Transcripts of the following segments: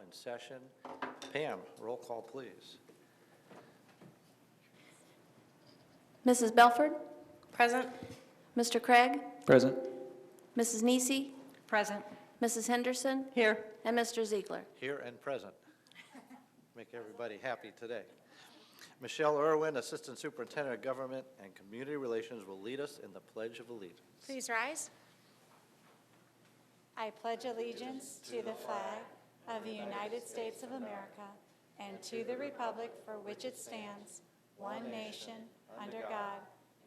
in session. Pam, roll call, please. Mrs. Belford? Present. Mr. Craig? Present. Mrs. Nisi? Present. Mrs. Henderson? Here. And Mr. Ziegler. Here and present. Make everybody happy today. Michelle Irwin, Assistant Superintendent of Government and Community Relations, will lead us in the Pledge of Allegiance. Please rise. I pledge allegiance to the flag of the United States of America and to the republic for which it stands, one nation, under God,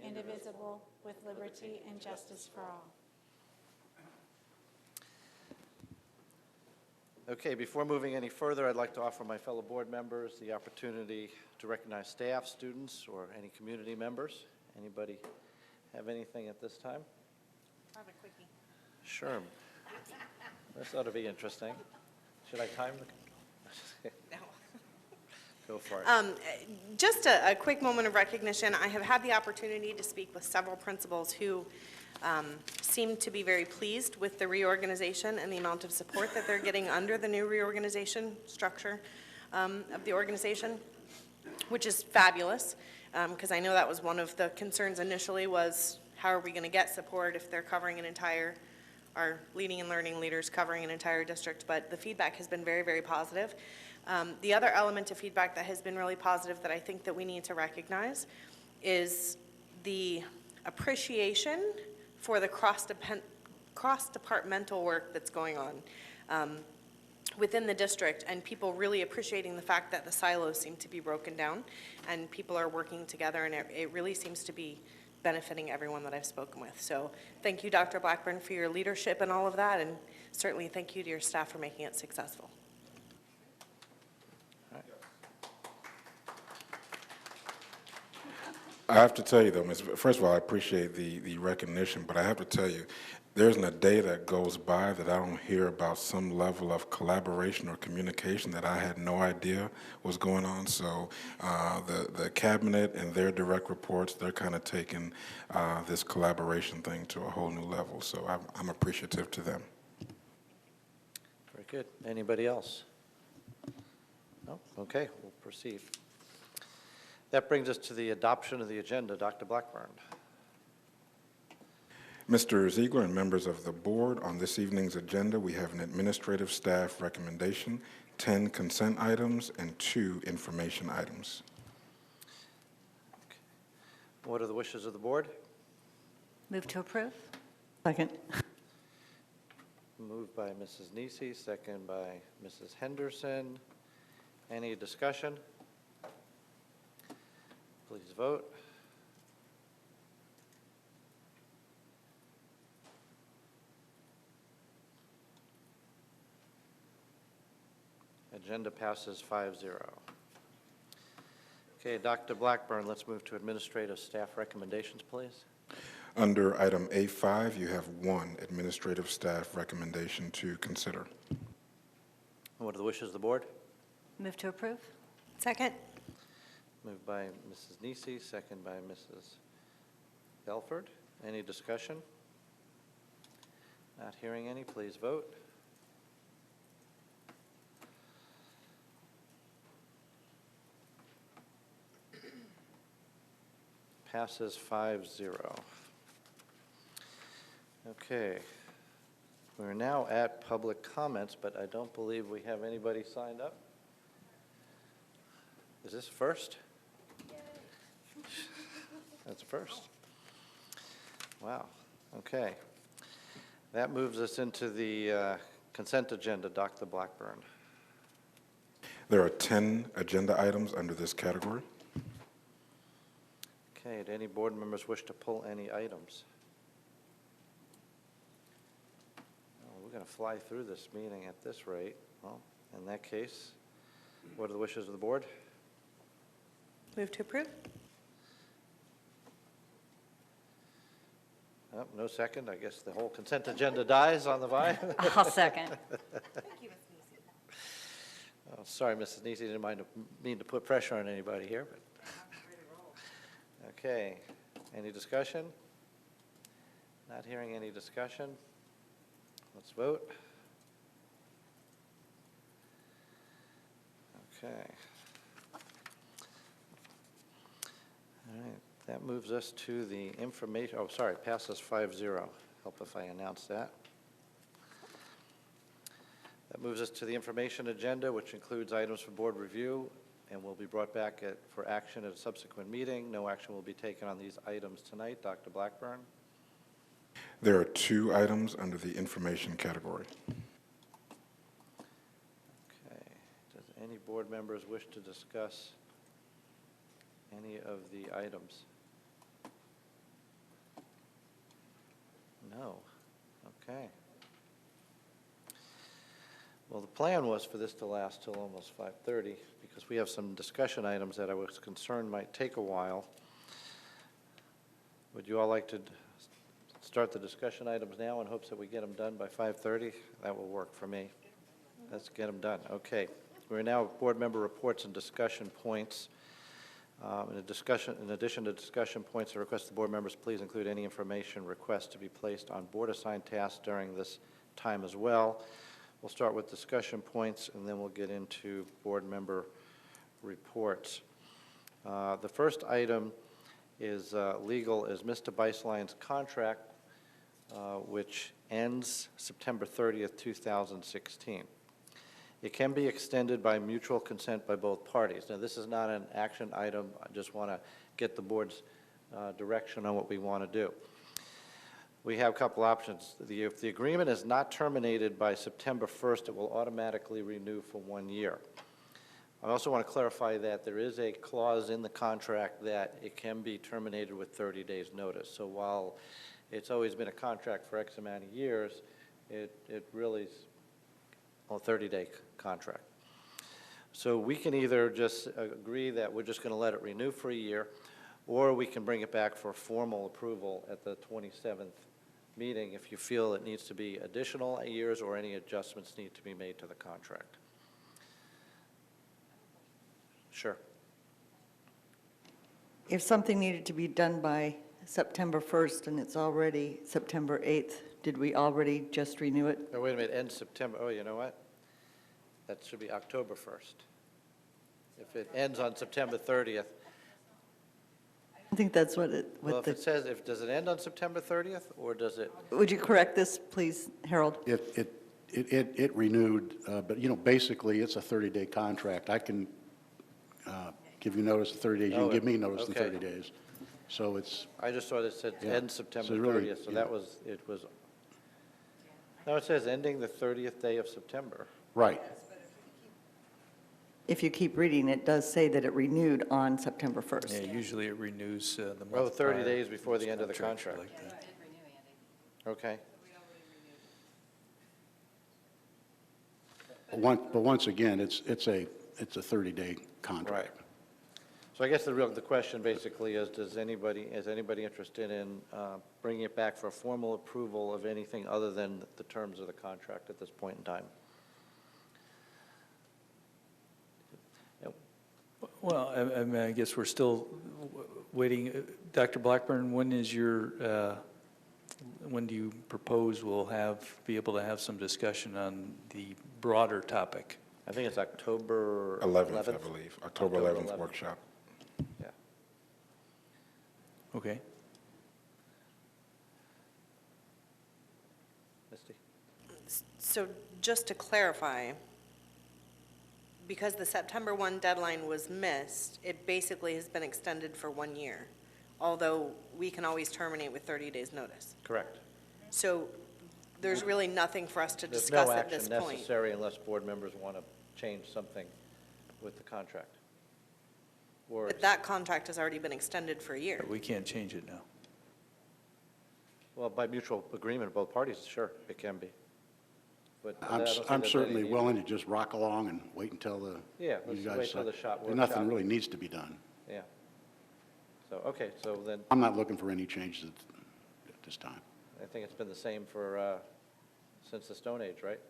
indivisible, with liberty and justice for all. Okay, before moving any further, I'd like to offer my fellow board members the opportunity to recognize staff, students, or any community members. Anybody have anything at this time? I have a quickie. Sure. This ought to be interesting. Should I time the? No. Go for it. Just a quick moment of recognition. I have had the opportunity to speak with several principals who seem to be very pleased with the reorganization and the amount of support that they're getting under the new reorganization structure of the organization, which is fabulous, because I know that was one of the concerns initially was how are we going to get support if they're covering an entire, our leading and learning leaders covering an entire district, but the feedback has been very, very positive. The other element of feedback that has been really positive that I think that we need to recognize is the appreciation for the cross-departmental work that's going on within the district, and people really appreciating the fact that the silos seem to be broken down and people are working together, and it really seems to be benefiting everyone that I've spoken with. So thank you, Dr. Blackburn, for your leadership and all of that, and certainly thank you to your staff for making it successful. I have to tell you, though, Ms. First of all, I appreciate the recognition, but I have to tell you, there isn't a day that goes by that I don't hear about some level of collaboration or communication that I had no idea was going on. So the cabinet and their direct reports, they're kind of taking this collaboration thing to a whole new level. So I'm appreciative to them. Very good. Anybody else? No? Okay, we'll proceed. That brings us to the adoption of the agenda. Dr. Blackburn. Mr. Ziegler and members of the board, on this evening's agenda, we have an administrative staff recommendation, 10 consent items, and 2 information items. Okay. What are the wishes of the board? Move to approve. Second. Moved by Mrs. Nisi, second by Mrs. Henderson. Any discussion? Please vote. Agenda passes 5-0. Okay, Dr. Blackburn, let's move to administrative staff recommendations, please. Under item A5, you have 1 administrative staff recommendation to consider. What are the wishes of the board? Move to approve. Second. Moved by Mrs. Nisi, second by Mrs. Belford. Any discussion? Not hearing any, please vote. Passes 5-0. Okay. We're now at public comments, but I don't believe we have anybody signed up. Is this first? That's first. Wow. Okay. That moves us into the consent agenda, Dr. Blackburn. There are 10 agenda items under this category. Okay. Do any board members wish to pull any items? Oh, we're going to fly through this meeting at this rate. Well, in that case, what are the wishes of the board? Move to approve. Oh, no second. I guess the whole consent agenda dies on the vine. I'll second. Oh, sorry, Mrs. Nisi, didn't mean to put pressure on anybody here. But. Okay. Any discussion? Not hearing any discussion. Let's vote. Okay. All right, that moves us to the information, oh, sorry, passes 5-0. Help if I announce that. That moves us to the information agenda, which includes items for board review and will be brought back for action at a subsequent meeting. No action will be taken on these items tonight. Dr. Blackburn? There are 2 items under the information category. Okay. Does any board members wish to discuss any of the items? No. Okay. Well, the plan was for this to last till almost 5:30 because we have some discussion items that I was concerned might take a while. Would you all like to start the discussion items now in hopes that we get them done by 5:30? That will work for me. Let's get them done. Okay. We're now at board member reports and discussion points. In addition to discussion points, I request the board members please include any information requests to be placed on board-assigned tasks during this time as well. We'll start with discussion points, and then we'll get into board member reports. The first item is legal, is Mr. Beislein's contract, which ends September 30th, 2016. It can be extended by mutual consent by both parties. Now, this is not an action item. I just want to get the board's direction on what we want to do. We have a couple options. If the agreement is not terminated by September 1st, it will automatically renew for 1 year. I also want to clarify that there is a clause in the contract that it can be terminated with 30 days' notice. So while it's always been a contract for X amount of years, it really is a 30-day contract. So we can either just agree that we're just going to let it renew for a year, or we can bring it back for formal approval at the 27th meeting if you feel it needs to be additional years or any adjustments need to be made to the contract. Sure. If something needed to be done by September 1st and it's already September 8th, did we already just renew it? Oh, wait a minute, end September, oh, you know what? That should be October 1st. If it ends on September 30th, I think that's what well, if it says, does it end on September 30th, or does it? Would you correct this, please, Harold? It renewed, but, you know, basically, it's a 30-day contract. I can give you notice in 30 days, you Oh, can give me notice in okay. 30 days. So it's, I just saw it said Yeah. end September So really, 30th, so yeah. that was, it was, no, it says ending the 30th day of September. right. If you keep reading, it does say that it renewed on September 1st. Yeah, usually it renews the month Oh, 30 prior. days before the end of the Contracts are contract. like that. Okay. But once again, it's a 30-day Right. contract. So I guess the question basically is, is anybody interested in bringing it back for a formal approval of anything other than the terms of the contract at this point in time? Well, I mean, I guess we're still waiting. Dr. Blackburn, when is your, when do you propose we'll be able to have some discussion on the broader topic? I think it's October 11th, I believe, October 11th workshop. Yeah. Okay. Misty? So just to clarify, because the September 1 deadline was missed, it basically has been extended for 1 year, although we can always terminate with 30 days' notice. Correct. So there's really nothing for us to There's discuss no at this action point. necessary unless board members want to change something with the contract. Or, But that contract has already been extended for a year. We can't change it now. well, by mutual agreement of both parties, sure, it can be. But I I'm don't think I'm there's certainly any- willing to just rock along and wait until Yeah, you let's guys. wait till the shop Nothing workshop. really needs to be done. Yeah. So, okay, so then, I'm not looking for any changes at this time. I think it's been the same for, since the Stone Age, right?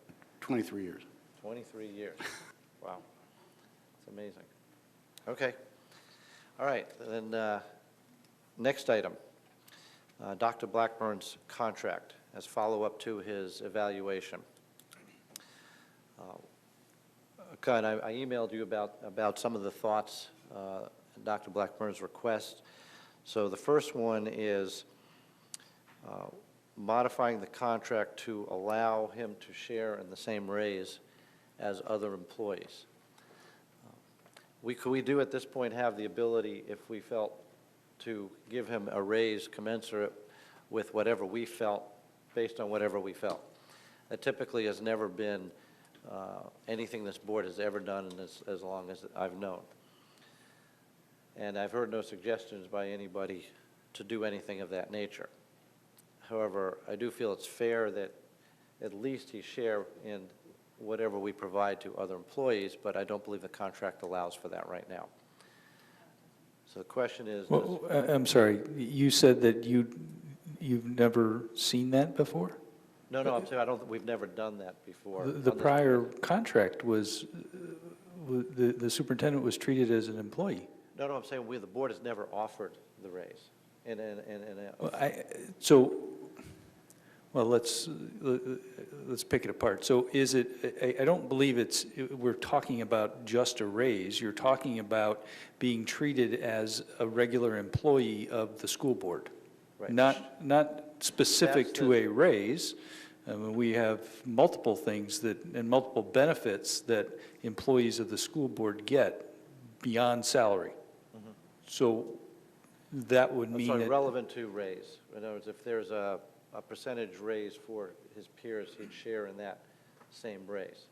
23 years. 23 years. Wow. It's amazing. Okay. All right, then, next item, Dr. Blackburn's contract as follow-up to his evaluation. Okay, and I emailed you about some of the thoughts, Dr. Blackburn's request. So the first one is modifying the contract to allow him to share in the same raise as other employees. Could we do at this point have the ability, if we felt, to give him a raise commensurate with whatever we felt, based on whatever we felt? That typically has never been anything this board has ever done in as long as I've known. And I've heard no suggestions by anybody to do anything of that nature. However, I do feel it's fair that at least he share in whatever we provide to other employees, but I don't believe the contract allows for that right now. So the question is, Well, I'm sorry, you said that you've never seen that before? no, I'm saying we've never done that before. The on this prior board. contract was, the superintendent was treated as an employee. No, I'm saying the board has never offered the raise. Well, So, well, let's pick it apart. So is it, I don't believe we're talking about just a raise. You're talking about being treated as a regular employee of the school board. Right. Not specific That's to the- a raise. I mean, we have multiple things and multiple benefits that employees of the school board get beyond salary. So that would I'm mean sorry, that. relevant to raise. In other words, if there's a percentage raise for his peers, he'd share in that same raise.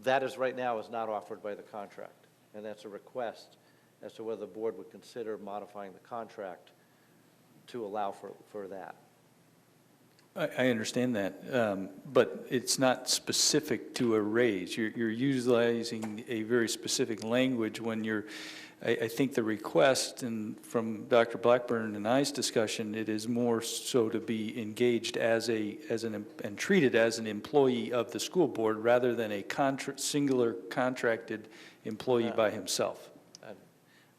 That is right now is not offered by the contract, and that's a request as to whether the board would consider modifying the contract to allow for that. I understand that, but it's not specific to a raise. You're utilizing a very specific language when you're, I think the request, and from Dr. Blackburn and I's discussion, it is more so to be engaged and treated as an employee of the school board rather than a singular contracted employee by himself.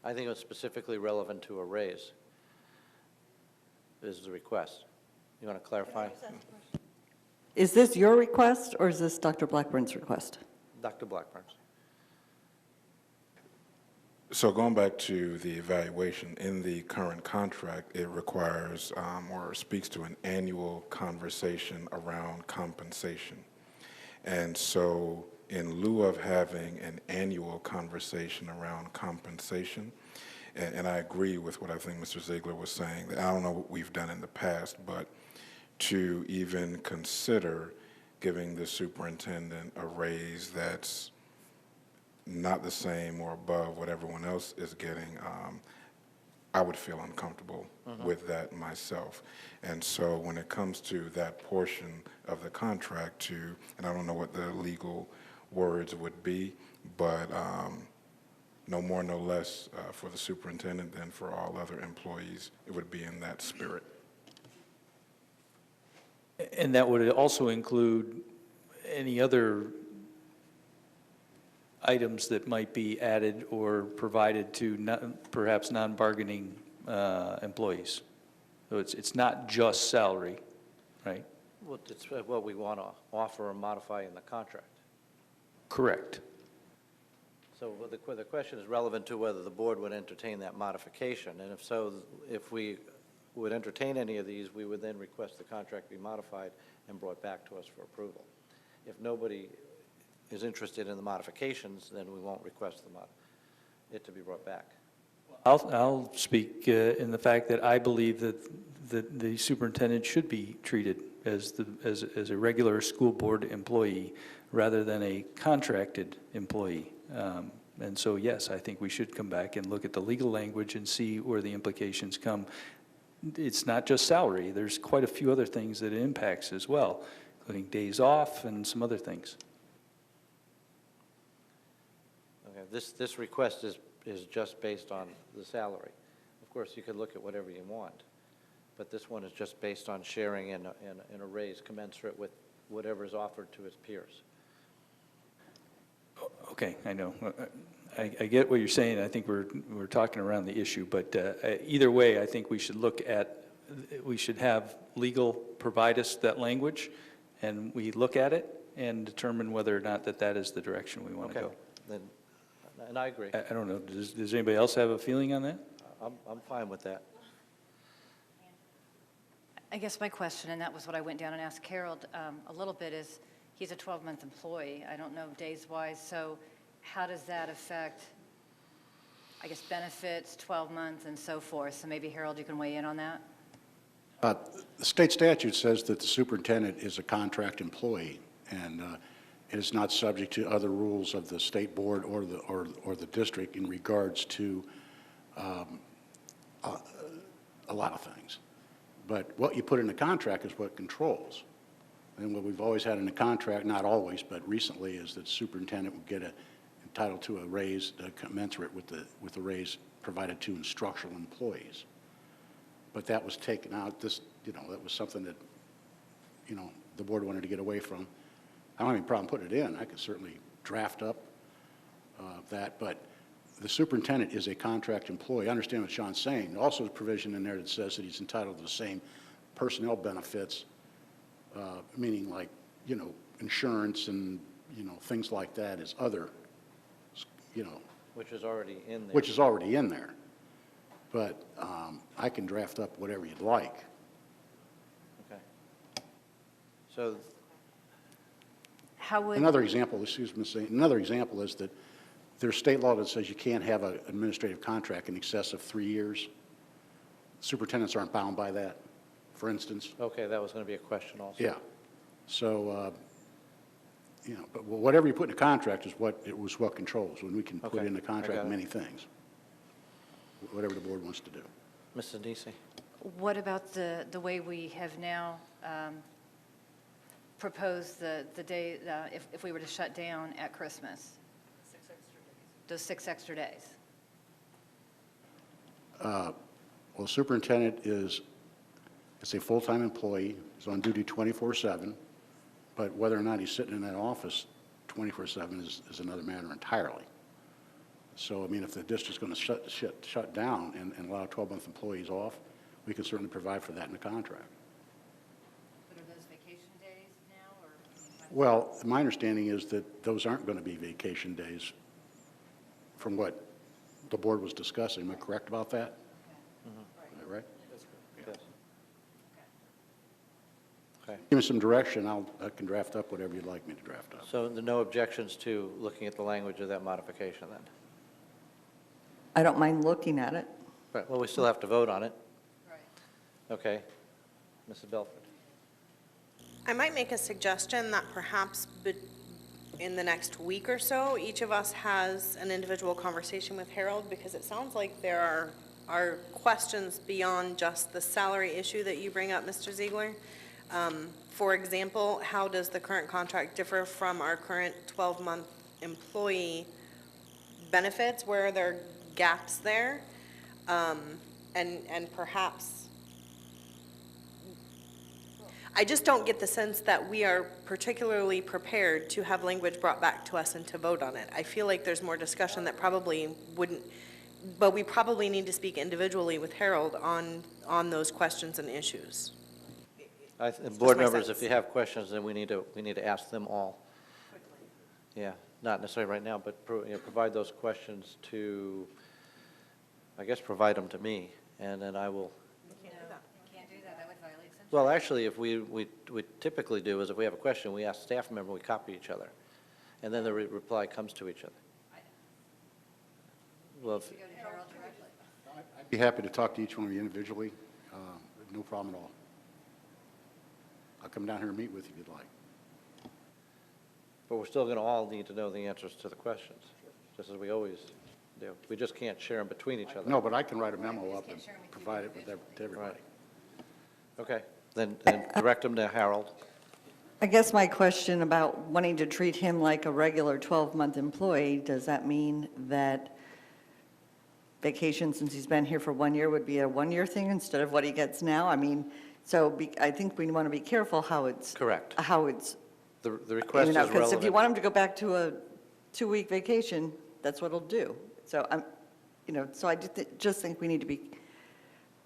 I think it's specifically relevant to a raise, is the request. You want to clarify? Is this your request, or is this Dr. Blackburn's request? Dr. Blackburn's. So going back to the evaluation, in the current contract, it requires or speaks to an annual conversation around compensation. And so in lieu of having an annual conversation around compensation, and I agree with what I think Mr. Ziegler was saying, that I don't know what we've done in the past, but to even consider giving the superintendent a raise that's not the same or above what everyone else is getting, I would feel uncomfortable with that myself. And so when it comes to that portion of the contract and I don't know what the legal words would be, but no more, no less for the superintendent than for all other employees, it would be in that spirit. And that would also include any other items that might be added or provided to perhaps non-bargaining employees. So it's not just salary, right? Well, it's what we want to offer or modify in the contract. Correct. So the question is relevant to whether the board would entertain that modification, and if so, if we would entertain any of these, we would then request the contract be modified and brought back to us for approval. If nobody is interested in the modifications, then we won't request it to be brought back. I'll speak in the fact that I believe that the superintendent should be treated as a regular school board employee rather than a contracted employee. And so, yes, I think we should come back and look at the legal language and see where the implications come. It's not just salary. There's quite a few other things that it impacts as well, including days off and some other things. Okay, this request is just based on the salary. Of course, you could look at whatever you want, but this one is just based on sharing in a raise commensurate with whatever is offered to his peers. Okay, I know. I get what you're saying. I think we're talking around the issue, but either way, I think we should have legal provide us that language, and we look at it, and determine whether or not that is the direction we want to Okay, go. then, and I agree. I don't know, does anybody else have a feeling on that? I'm fine with that. I guess my question, and that was what I went down and asked Harold a little bit, is he's a 12-month employee. I don't know days-wise, so how does that affect, I guess, benefits, 12 months, and so forth? So maybe, Harold, you can weigh in on that? The state statute says that the superintendent is a contract employee, and it is not subject to other rules of the state board or the district in regards to a lot of things. But what you put in the contract is what controls. And what we've always had in the contract, not always, but recently, is that superintendent would get entitled to a raise commensurate with the raise provided to instructional employees. But that was taken out. That was something that, the board wanted to get away from. I don't have any problem putting it in. I could certainly draft up that, but the superintendent is a contract employee. I understand what Sean's saying. Also, there's a provision in there that says that he's entitled to the same personnel benefits, meaning like, insurance and, things like that as other, Which is already in there. which is already in there. But I can draft up whatever you'd like. Okay. So, How would, Another example is that there's state law that says you can't have an administrative contract in excess of 3 years. Superintendents aren't bound by that, for instance. okay, that was going to be a question also. Yeah. So, but whatever you put in a contract is what controls. When we can put Okay, in the I contract got it. many things, whatever the board wants to do. Mrs. Nisi? what about the way we have now proposed the day, if we were to shut down at Christmas? 6 extra days. Those 6 extra days. Well, superintendent is a full-time employee. He's on duty 24/7, but whether or not he's sitting in that office 24/7 is another matter entirely. So, I mean, if the district's going to shut down and allow 12-month employees off, we can certainly provide for that in the contract. But are those vacation days now, or? Well, my understanding is that those aren't going to be vacation days from what the board was discussing. Am I correct about that? Is that right? Yes. Okay. Give me some direction. I can draft up whatever you'd like me to draft up. So there are no objections to looking at the language of that modification then? I don't mind looking at it. Right, well, we still have to vote on it. Right. Okay. Mrs. Belford? I might make a suggestion that perhaps in the next week or so, each of us has an individual conversation with Harold, because it sounds like there are questions beyond just the salary issue that you bring up, Mr. Ziegler. For example, how does the current contract differ from our current 12-month employee benefits? Where are there gaps there? And perhaps, I just don't get the sense that we are particularly prepared to have language brought back to us and to vote on it. I feel like there's more discussion that probably wouldn't, but we probably need to speak individually with Harold on those questions and issues. Board my members, sense. if you have questions, then we need to ask them all. Yeah, not necessarily right now, but provide those questions to, I guess, provide them to me, and then I will. You can't do that. That would violate censorship. Well, actually, if we typically do is if we have a question, we ask staff member, we copy each other, and then the reply comes to each other. Well, if- Go to Harold directly. I'd be happy to talk to each one of you individually. No problem at all. I'll come down here and meet with you if you'd like. but we're still going to all need to know the answers to the questions, just as we always do. We just can't share them between each other. No, but I can write a memo up and provide it to everybody. Right. Okay, then direct them to Harold. I guess my question about wanting to treat him like a regular 12-month employee, does that mean that vacation, since he's been here for 1 year, would be a one-year thing instead of what he gets now? I mean, I think we want to be careful how it's. Correct. How it's, The request is because if you relevant. want him to go back to a 2-week vacation, that's what he'll do. So so I just think we need to be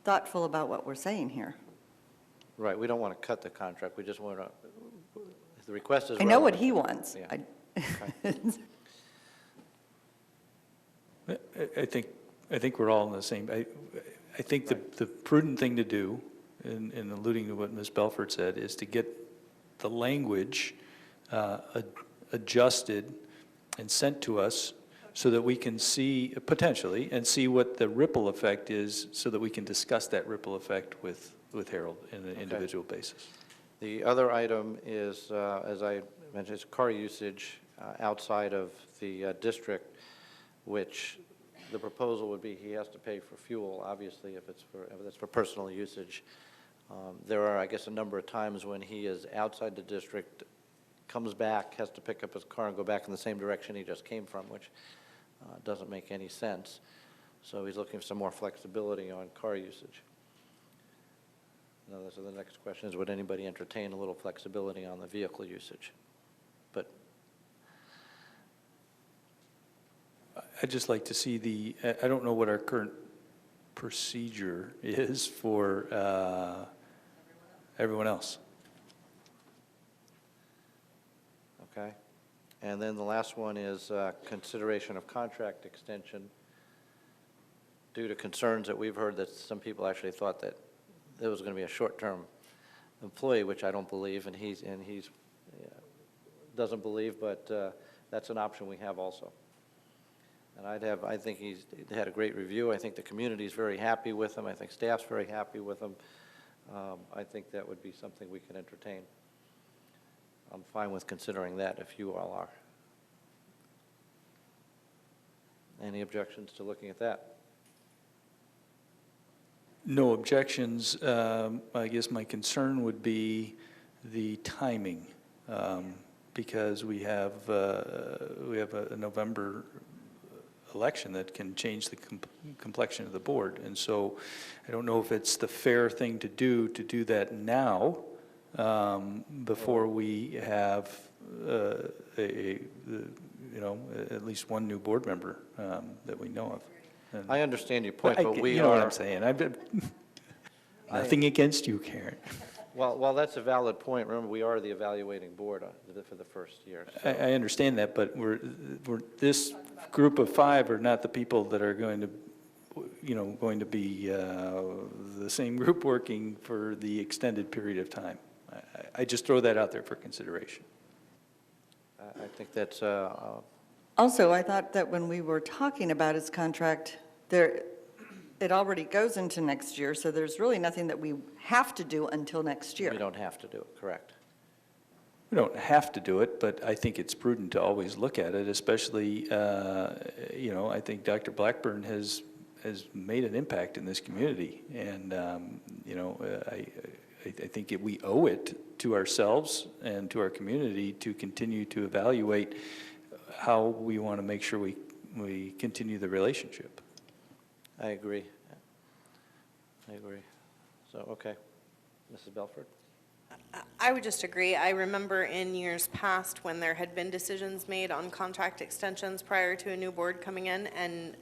thoughtful about what we're saying here. Right, we don't want to cut the contract, we just want to, the request is I know what relevant. he wants. Yeah. I think we're all in the same, I think the prudent thing to do, in alluding to what Ms. Belford said, is to get the language adjusted and sent to us so that we can see, potentially, and see what the ripple effect is, so that we can discuss that ripple effect with Harold in an individual basis. The other item is, as I mentioned, is car usage outside of the district, which the proposal would be he has to pay for fuel, obviously, if it's for personal usage. There are, I guess, a number of times when he is outside the district, comes back, has to pick up his car and go back in the same direction he just came from, which doesn't make any sense. So he's looking for some more flexibility on car usage. Now, so the next question is, would anybody entertain a little flexibility on the vehicle usage? But I'd just like to see I don't know what our current procedure is for everyone else. Okay. And then the last one is consideration of contract extension due to concerns that we've heard that some people actually thought that it was going to be a short-term employee, which I don't believe, and he's doesn't believe, but that's an option we have also. And I think he's had a great review. I think the community's very happy with him. I think staff's very happy with him. I think that would be something we can entertain. I'm fine with considering that if you all are. Any objections to looking at that? No objections. I guess my concern would be the timing, because we have a November election that can change the complexion of the board. And so I don't know if it's the fair thing to do that now, before we have at least one new board member that we know of. And I understand your point, but we you know what are, I'm saying. Nothing against you, Karen. well, that's a valid point. Remember, we are the evaluating board for the first year. So. I understand that, but this group of 5 are not the people that are going to be the same group working for the extended period of time. I just throw that out there for consideration. I think that's, Also, I thought that when we were talking about his contract, it already goes into next year, so there's really nothing that we have to do until next year. we don't have to do it, correct? We don't have to do it, but I think it's prudent to always look at it, especially, I think Dr. Blackburn has made an impact in this community. And, I think we owe it to ourselves and to our community to continue to evaluate how we want to make sure we continue the relationship. I agree. So, okay. Mrs. Belford? I would just agree. I remember in years past when there had been decisions made on contract extensions prior to a new board coming in, and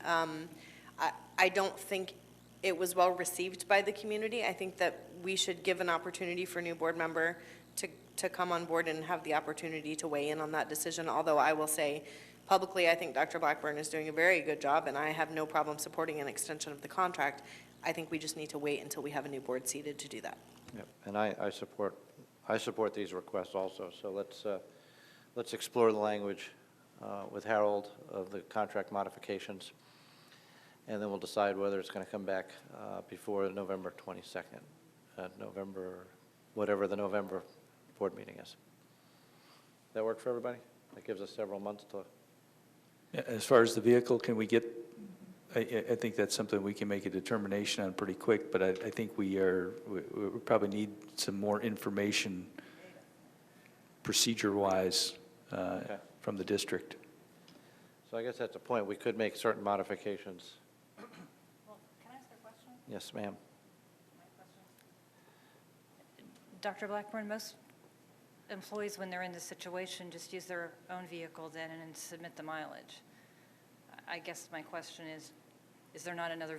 I don't think it was well received by the community. I think that we should give an opportunity for a new board member to come on board and have the opportunity to weigh in on that decision, although I will say publicly I think Dr. Blackburn is doing a very good job, and I have no problem supporting an extension of the contract. I think we just need to wait until we have a new board seated to do that. Yep. And I support these requests also. So let's explore the language with Harold of the contract modifications, and then we'll decide whether it's going to come back before November 22nd, whatever the November board meeting is. That work for everybody? That gives us several months to. As far as the vehicle, can we get, I think that's something we can make a determination on pretty quick, but I think we probably need some more information procedure-wise from the district. So I guess that's a point. We could make certain modifications. Well, can I ask a question? Yes, ma'am. Dr. Blackburn, most employees, when they're in this situation, just use their own vehicle then and submit the mileage. I guess my question is there not another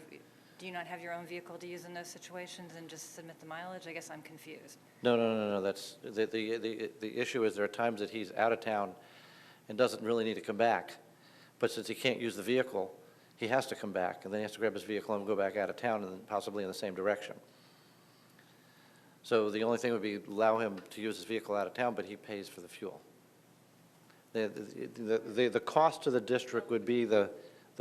Do you not have your own vehicle to use in those situations and just submit the mileage? I guess I'm confused. No, that's, the issue is there are times that he's out of town and doesn't really need to come back. But since he can't use the vehicle, he has to come back, and then he has to grab his vehicle and go back out of town and possibly in the same direction. So the only thing would be allow him to use his vehicle out of town, but he pays for the fuel. The cost to the district would be the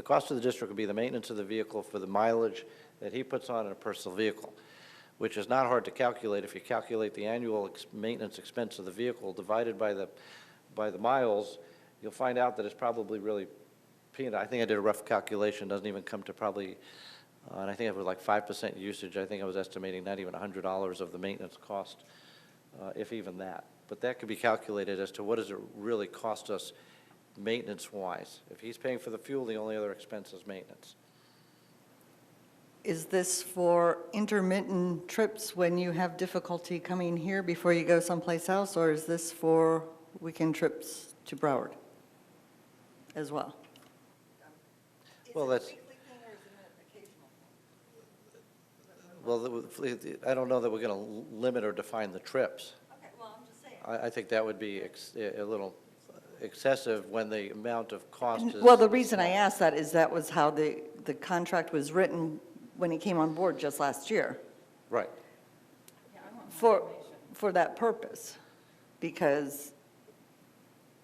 cost to the district would be the maintenance of the vehicle for the mileage that he puts on in a personal vehicle, which is not hard to calculate. If you calculate the annual maintenance expense of the vehicle divided by the miles, you'll find out that it's probably really peanut. I think I did a rough calculation, doesn't even come to probably, and I think it was like 5% usage. I think I was estimating not even $100 of the maintenance cost, if even that. But that could be calculated as to what does it really cost us maintenance-wise. If he's paying for the fuel, the only other expense is maintenance. Is this for intermittent trips when you have difficulty coming here before you go someplace else, or is this for weekend trips to Broward as well? Well, that's, well, I don't know that we're going to limit or define the trips. Okay, well, I'm just saying. I think that would be a little excessive when the amount of cost is. Well, the reason I asked that is that was how the contract was written when he came on board just last year, Right. for that purpose, because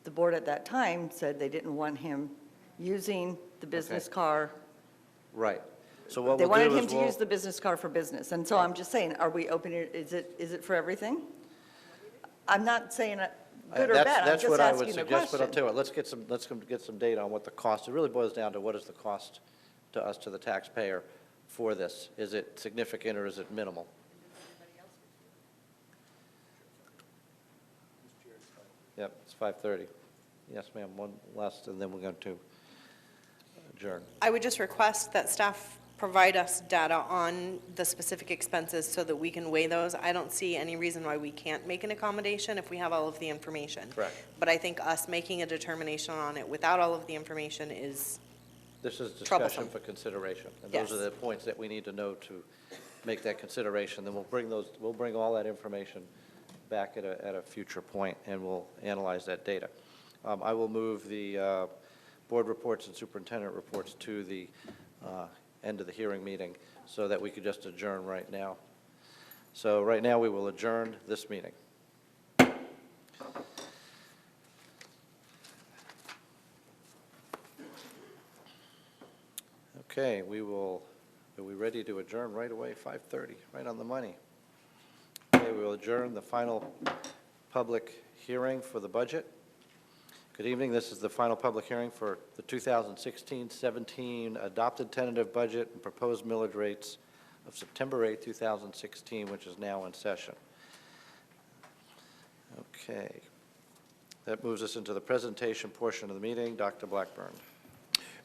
the board at that time said they didn't want him using the business Okay. car. Right. So what They we'll do wanted him is to we'll. use the business car for business, and so I'm just saying, are we opening, is it for everything? I'm not saying good or bad, I'm That's just what I would asking the suggest, but I'll question. tell you what, let's get some data on what the cost, it really boils down to what is the cost to us, to the taxpayer for this? Is it significant or is it minimal? Yep, it's 5:30. Yes, ma'am, one last, and then we're going to adjourn. I would just request that staff provide us data on the specific expenses so that we can weigh those. I don't see any reason why we can't make an accommodation if we have all of the information. Correct. But I think us making a determination on it without all of the information is, This is discussion Troublesome. for consideration. And those are Yes. the points that we need to know to make that consideration. Then we'll bring all that information back at a future point, and we'll analyze that data. I will move the board reports and superintendent reports to the end of the hearing meeting so that we could just adjourn right now. So right now, we will adjourn this meeting. Okay, are we ready to adjourn right away? 5:30, right on the money. Okay, we will adjourn the final public hearing for the budget. Good evening, this is the final public hearing for the 2016-17 adopted tentative budget and proposed millage rates of September 8, 2016, which is now in session. Okay, that moves us into the presentation portion of the meeting. Dr. Blackburn.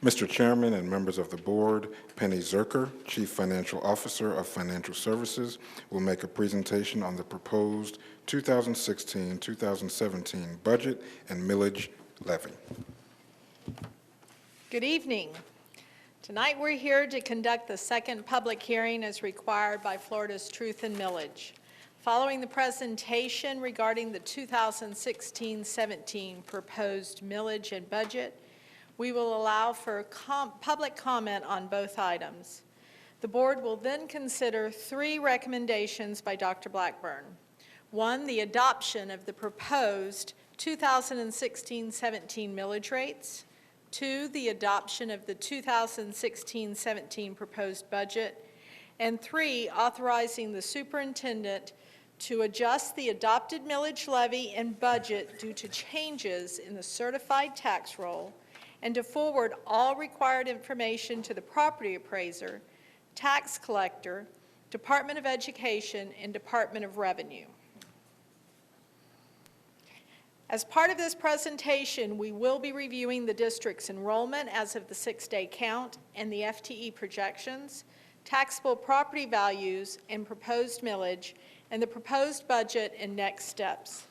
Mr. Chairman and members of the board, Penny Zerker, Chief Financial Officer of Financial Services, will make a presentation on the proposed 2016-2017 budget and millage levy. Good evening. Tonight, we're here to conduct the second public hearing as required by Florida's Truth and Millage. Following the presentation regarding the 2016-17 proposed millage and budget, we will allow for public comment on both items. The board will then consider 3 recommendations by Dr. Blackburn. 1, the adoption of the proposed 2016-17 millage rates. 2, the adoption of the 2016-17 proposed budget. And 3, authorizing the superintendent to adjust the adopted millage levy and budget due to changes in the certified tax roll, and to forward all required information to the property appraiser, tax collector, Department of Education, and Department of Revenue. As part of this presentation, we will be reviewing the district's enrollment as of the 6-day count and the FTE projections, taxable property values, and proposed millage, and the proposed budget and next steps.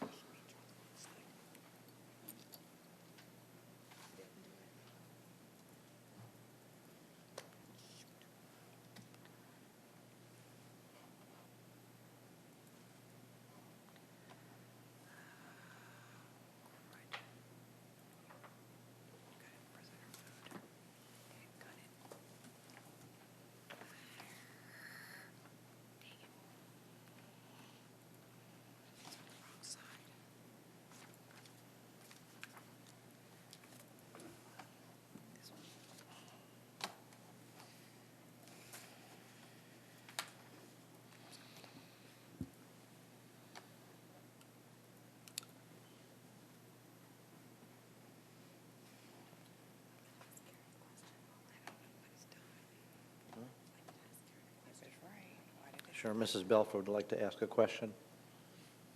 Sure, Mrs. Belford would like to ask a question.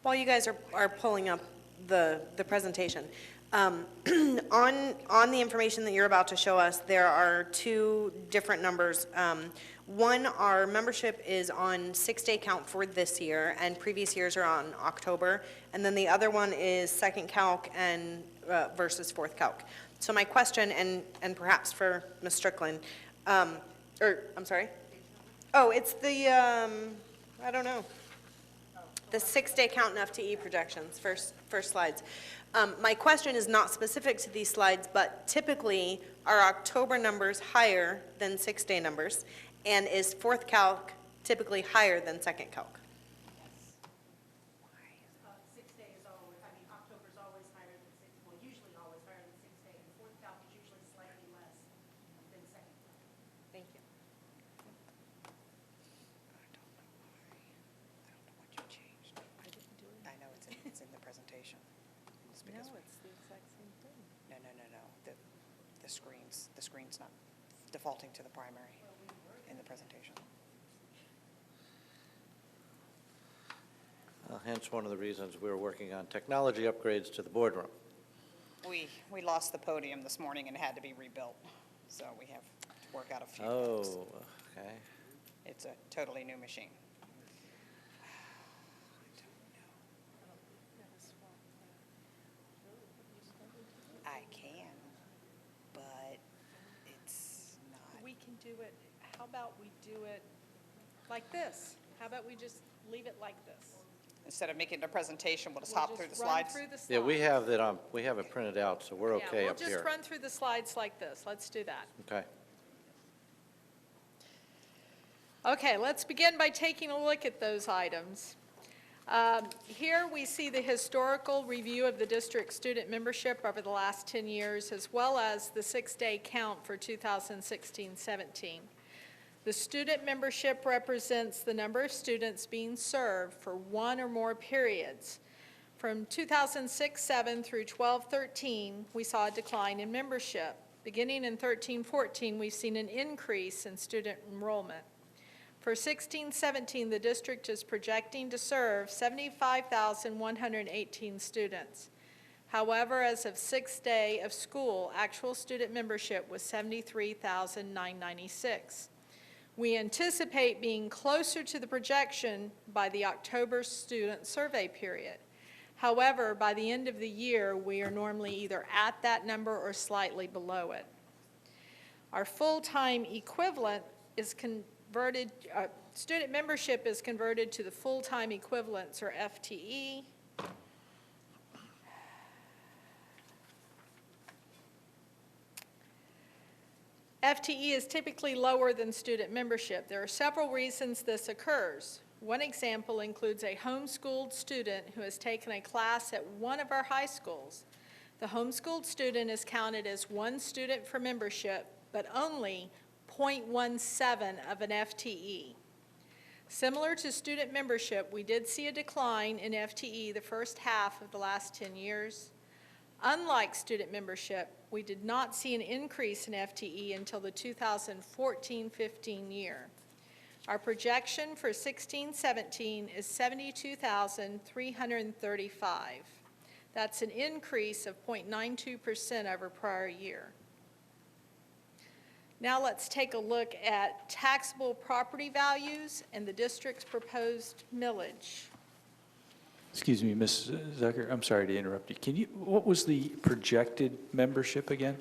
While you guys are pulling up the presentation, on the information that you're about to show us, there are two different numbers. One, our membership is on 6-day count for this year, and previous years are on October. And then the other one is second calc and versus fourth calc. So my question, and perhaps for Ms. Strickland, I'm sorry? Oh, it's the, I don't know. The 6-day count and FTE projections, first slides. My question is not specific to these slides, but typically, are October numbers higher than 6-day numbers? And is fourth calc typically higher than second calc? 6-day is always, October is always higher than usually always higher than 6-day, and fourth calc is usually slightly less than second calc. Thank you. I know it's in the presentation. It's because it's the exact same thing. no. The screen's not defaulting to the primary in the presentation. Hence one of the reasons we're working on technology upgrades to the boardroom. We lost the podium this morning and had to be rebuilt, so we have to work out a few things. Oh, okay. It's a totally new machine. I can, but it's not. We can do it, how about we do it like this? How about we just leave it like this? Instead of making it a presentation, we'll just We'll hop through the just run slides. through the Yeah, we slides. have it printed out, so we're okay up Yeah, we'll here. just run through the slides like this. Let's do that. Okay. Okay, let's begin by taking a look at those items. Here we see the historical review of the district student membership over the last 10 years, as well as the 6-day count for 2016-17. The student membership represents the number of students being served for one or more periods. From 2006-07 through 12-13, we saw a decline in membership. Beginning in 13-14, we've seen an increase in student enrollment. For 16-17, the district is projecting to serve 75,118 students. However, as of 6th day of school, actual student membership was 73,996. We anticipate being closer to the projection by the October student survey period. However, by the end of the year, we are normally either at that number or slightly below it. Our full-time equivalent is converted, student membership is converted to the full-time equivalents, or FTE. FTE is typically lower than student membership. There are several reasons this occurs. One example includes a homeschooled student who has taken a class at one of our high schools. The homeschooled student is counted as one student for membership, but only 0.17 of an FTE. Similar to student membership, we did see a decline in FTE the first half of the last 10 years. Unlike student membership, we did not see an increase in FTE until the 2014-15 year. Our projection for 16-17 is 72,335. That's an increase of 0.92% over prior year. Now let's take a look at taxable property values and the district's proposed millage. Excuse me, Ms. Zucker, I'm sorry to interrupt you. What was the projected membership again?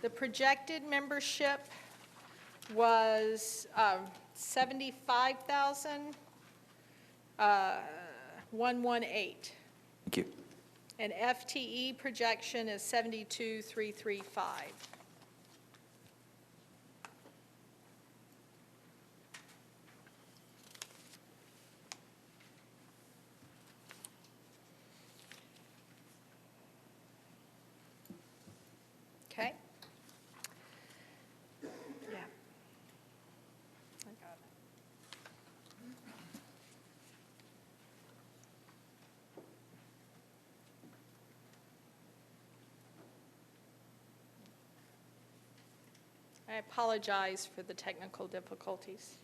The projected membership was 75,118. Thank you. And FTE projection is 72,335. Okay? Yeah. I got it. I apologize for the technical difficulties.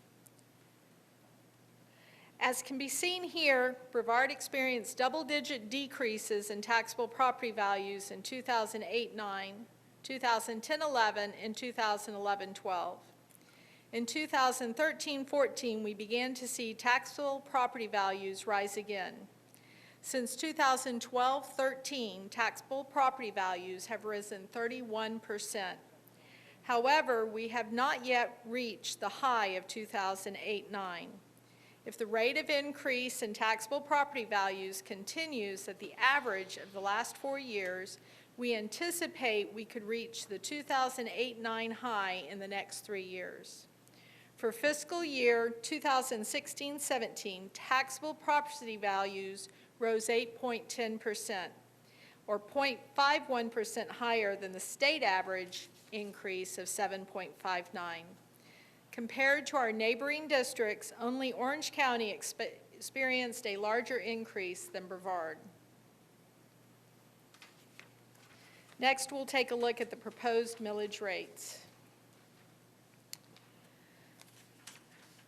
As can be seen here, Brevard experienced double-digit decreases in taxable property values in 2008-9, 2010-11, and 2011-12. In 2013-14, we began to see taxable property values rise again. Since 2012-13, taxable property values have risen 31%. However, we have not yet reached the high of 2008-9. If the rate of increase in taxable property values continues at the average of the last 4 years, we anticipate we could reach the 2008-9 high in the next 3 years. For fiscal year 2016-17, taxable property values rose 8.10%, or 0.51% higher than the state average increase of 7.59. Compared to our neighboring districts, only Orange County experienced a larger increase than Brevard. Next, we'll take a look at the proposed millage rates.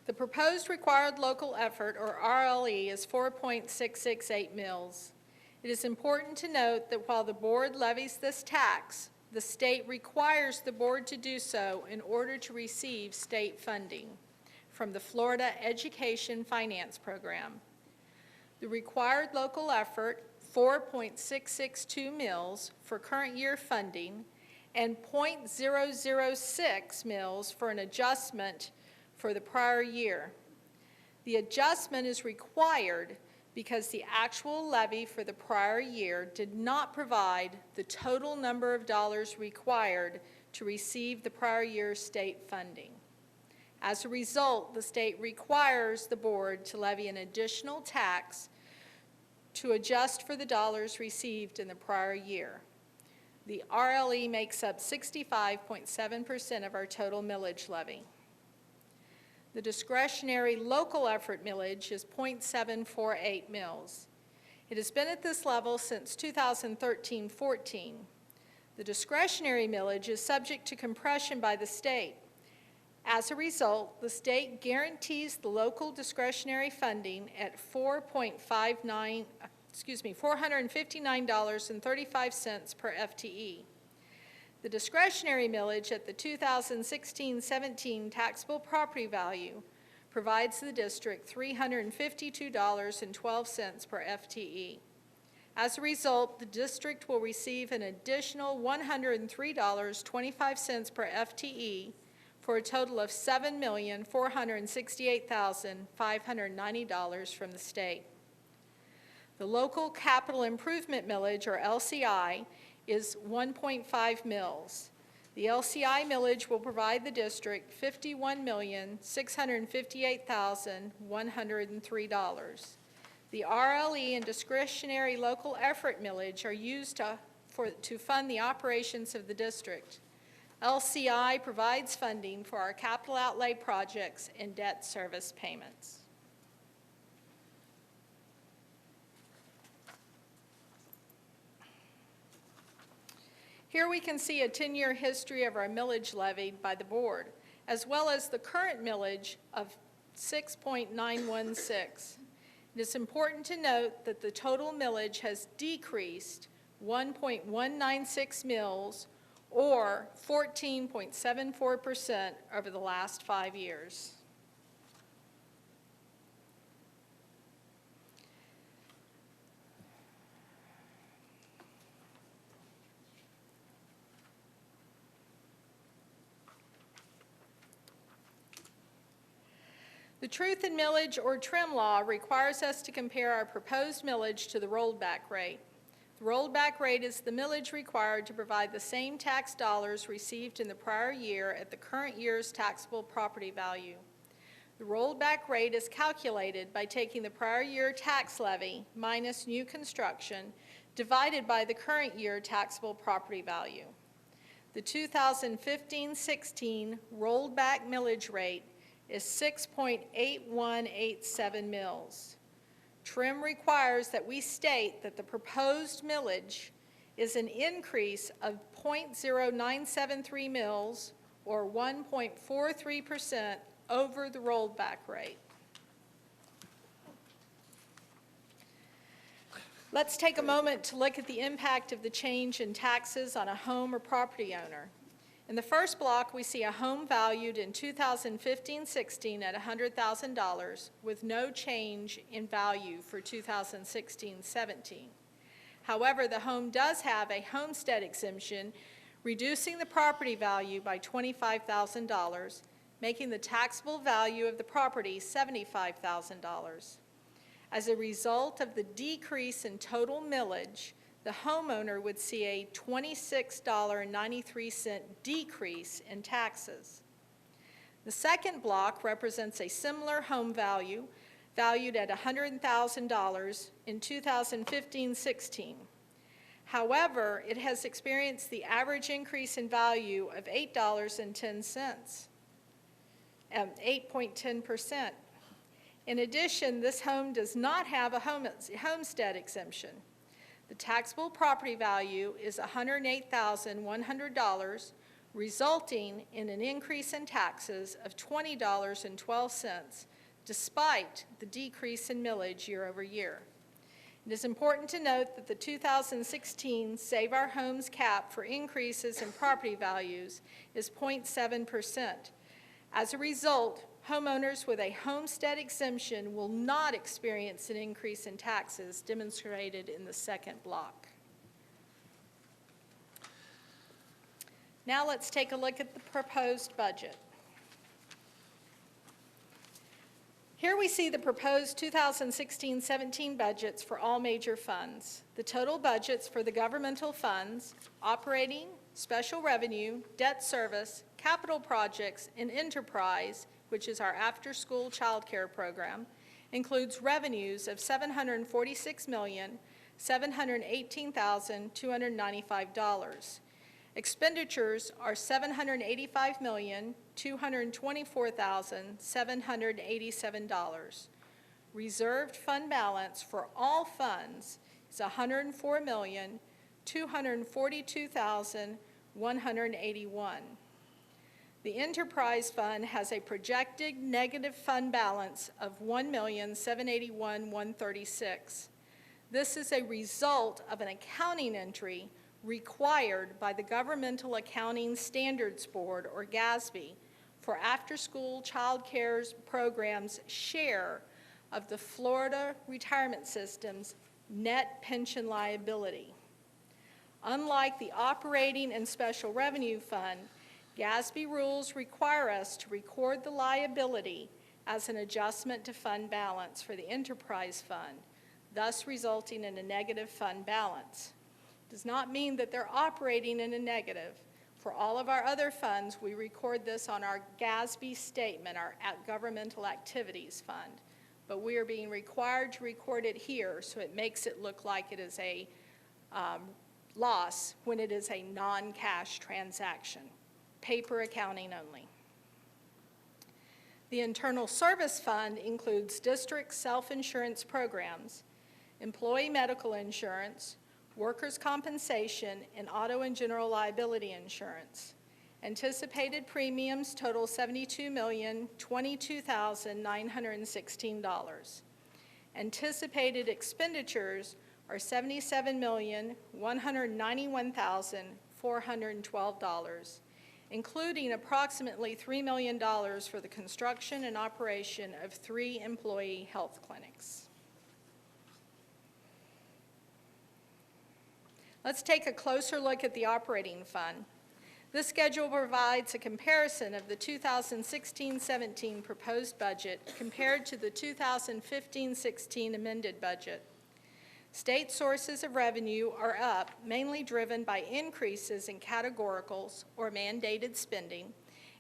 The proposed required local effort, or RLE, is 4.668 mills. It is important to note that while the board levies this tax, the state requires the board to do so in order to receive state funding from the Florida Education Finance Program. The required local effort, 4.662 mills for current year funding, and 0.006 mills for an adjustment for the prior year. The adjustment is required because the actual levy for the prior year did not provide the total number of dollars required to receive the prior year's state funding. As a result, the state requires the board to levy an additional tax to adjust for the dollars received in the prior year. The RLE makes up 65.7% of our total millage levy. The discretionary local effort millage is 0.748 mills. It has been at this level since 2013-14. The discretionary millage is subject to compression by the state. As a result, the state guarantees the local discretionary funding at $459.35 per FTE. The discretionary millage at the 2016-17 taxable property value provides the district $352.12 per FTE. As a result, the district will receive an additional $103.25 per FTE for a total of $7,468,590 from the state. The local capital improvement millage, or LCI, is 1.5 mills. The LCI millage will provide the district $51,658,103. The RLE and discretionary local effort millage are used to fund the operations of the district. LCI provides funding for our capital outlay projects and debt service payments. Here we can see a 10-year history of our millage levied by the board, as well as the current millage of 6.916. It is important to note that the total millage has decreased 1.196 mills, or 14.74% over the last 5 years. The truth in millage or trim law requires us to compare our proposed millage to the rolled back rate. The rolled back rate is the millage required to provide the same tax dollars received in the prior year at the current year's taxable property value. The rolled back rate is calculated by taking the prior year tax levy minus new construction divided by the current year taxable property value. The 2015-16 rolled back millage rate is 6.8187 mills. Trim requires that we state that the proposed millage is an increase of 0.0973 mills, or 1.43% over the rolled back rate. Let's take a moment to look at the impact of the change in taxes on a home or property owner. In the first block, we see a home valued in 2015-16 at $100,000 with no change in value for 2016-17. However, the home does have a homestead exemption, reducing the property value by $25,000, making the taxable value of the property $75,000. As a result of the decrease in total millage, the homeowner would see a $26.93 decrease in taxes. The second block represents a similar home value, valued at $100,000 in 2015-16. However, it has experienced the average increase in value of $8.10, 8.10%. In addition, this home does not have a homestead exemption. The taxable property value is $108,100, resulting in an increase in taxes of $20.12, despite the decrease in millage year over year. It is important to note that the 2016 Save Our Homes cap for increases in property values is 0.7%. As a result, homeowners with a homestead exemption will not experience an increase in taxes demonstrated in the second block. Now let's take a look at the proposed budget. Here we see the proposed 2016-17 budgets for all major funds. The total budgets for the governmental funds, operating, special revenue, debt service, capital projects, and enterprise, which is our after-school child care program, includes revenues of $746,718,295. Expenditures are $785,224,787. Reserved fund balance for all funds is $104,242,181. The enterprise fund has a projected negative fund balance of $1,781,136. This is a result of an accounting entry required by the Governmental Accounting Standards Board, or GASB, for after-school child care programs' share of the Florida Retirement System's net pension liability. Unlike the operating and special revenue fund, GASB rules require us to record the liability as an adjustment to fund balance for the enterprise fund, thus resulting in a negative fund balance. It does not mean that they're operating in a negative. For all of our other funds, we record this on our GASB statement, our governmental activities fund. But we are being required to record it here, so it makes it look like it is a loss when it is a non-cash transaction. Paper accounting only. The Internal Service Fund includes district self-insurance programs, employee medical insurance, workers' compensation, and auto and general liability insurance. Anticipated premiums total $72,022,916. Anticipated expenditures are $77,191,412, including approximately $3 million for the construction and operation of 3 employee health clinics. Let's take a closer look at the operating fund. This schedule provides a comparison of the 2016-17 proposed budget compared to the 2015-16 amended budget. State sources of revenue are up, mainly driven by increases in categoricals or mandated spending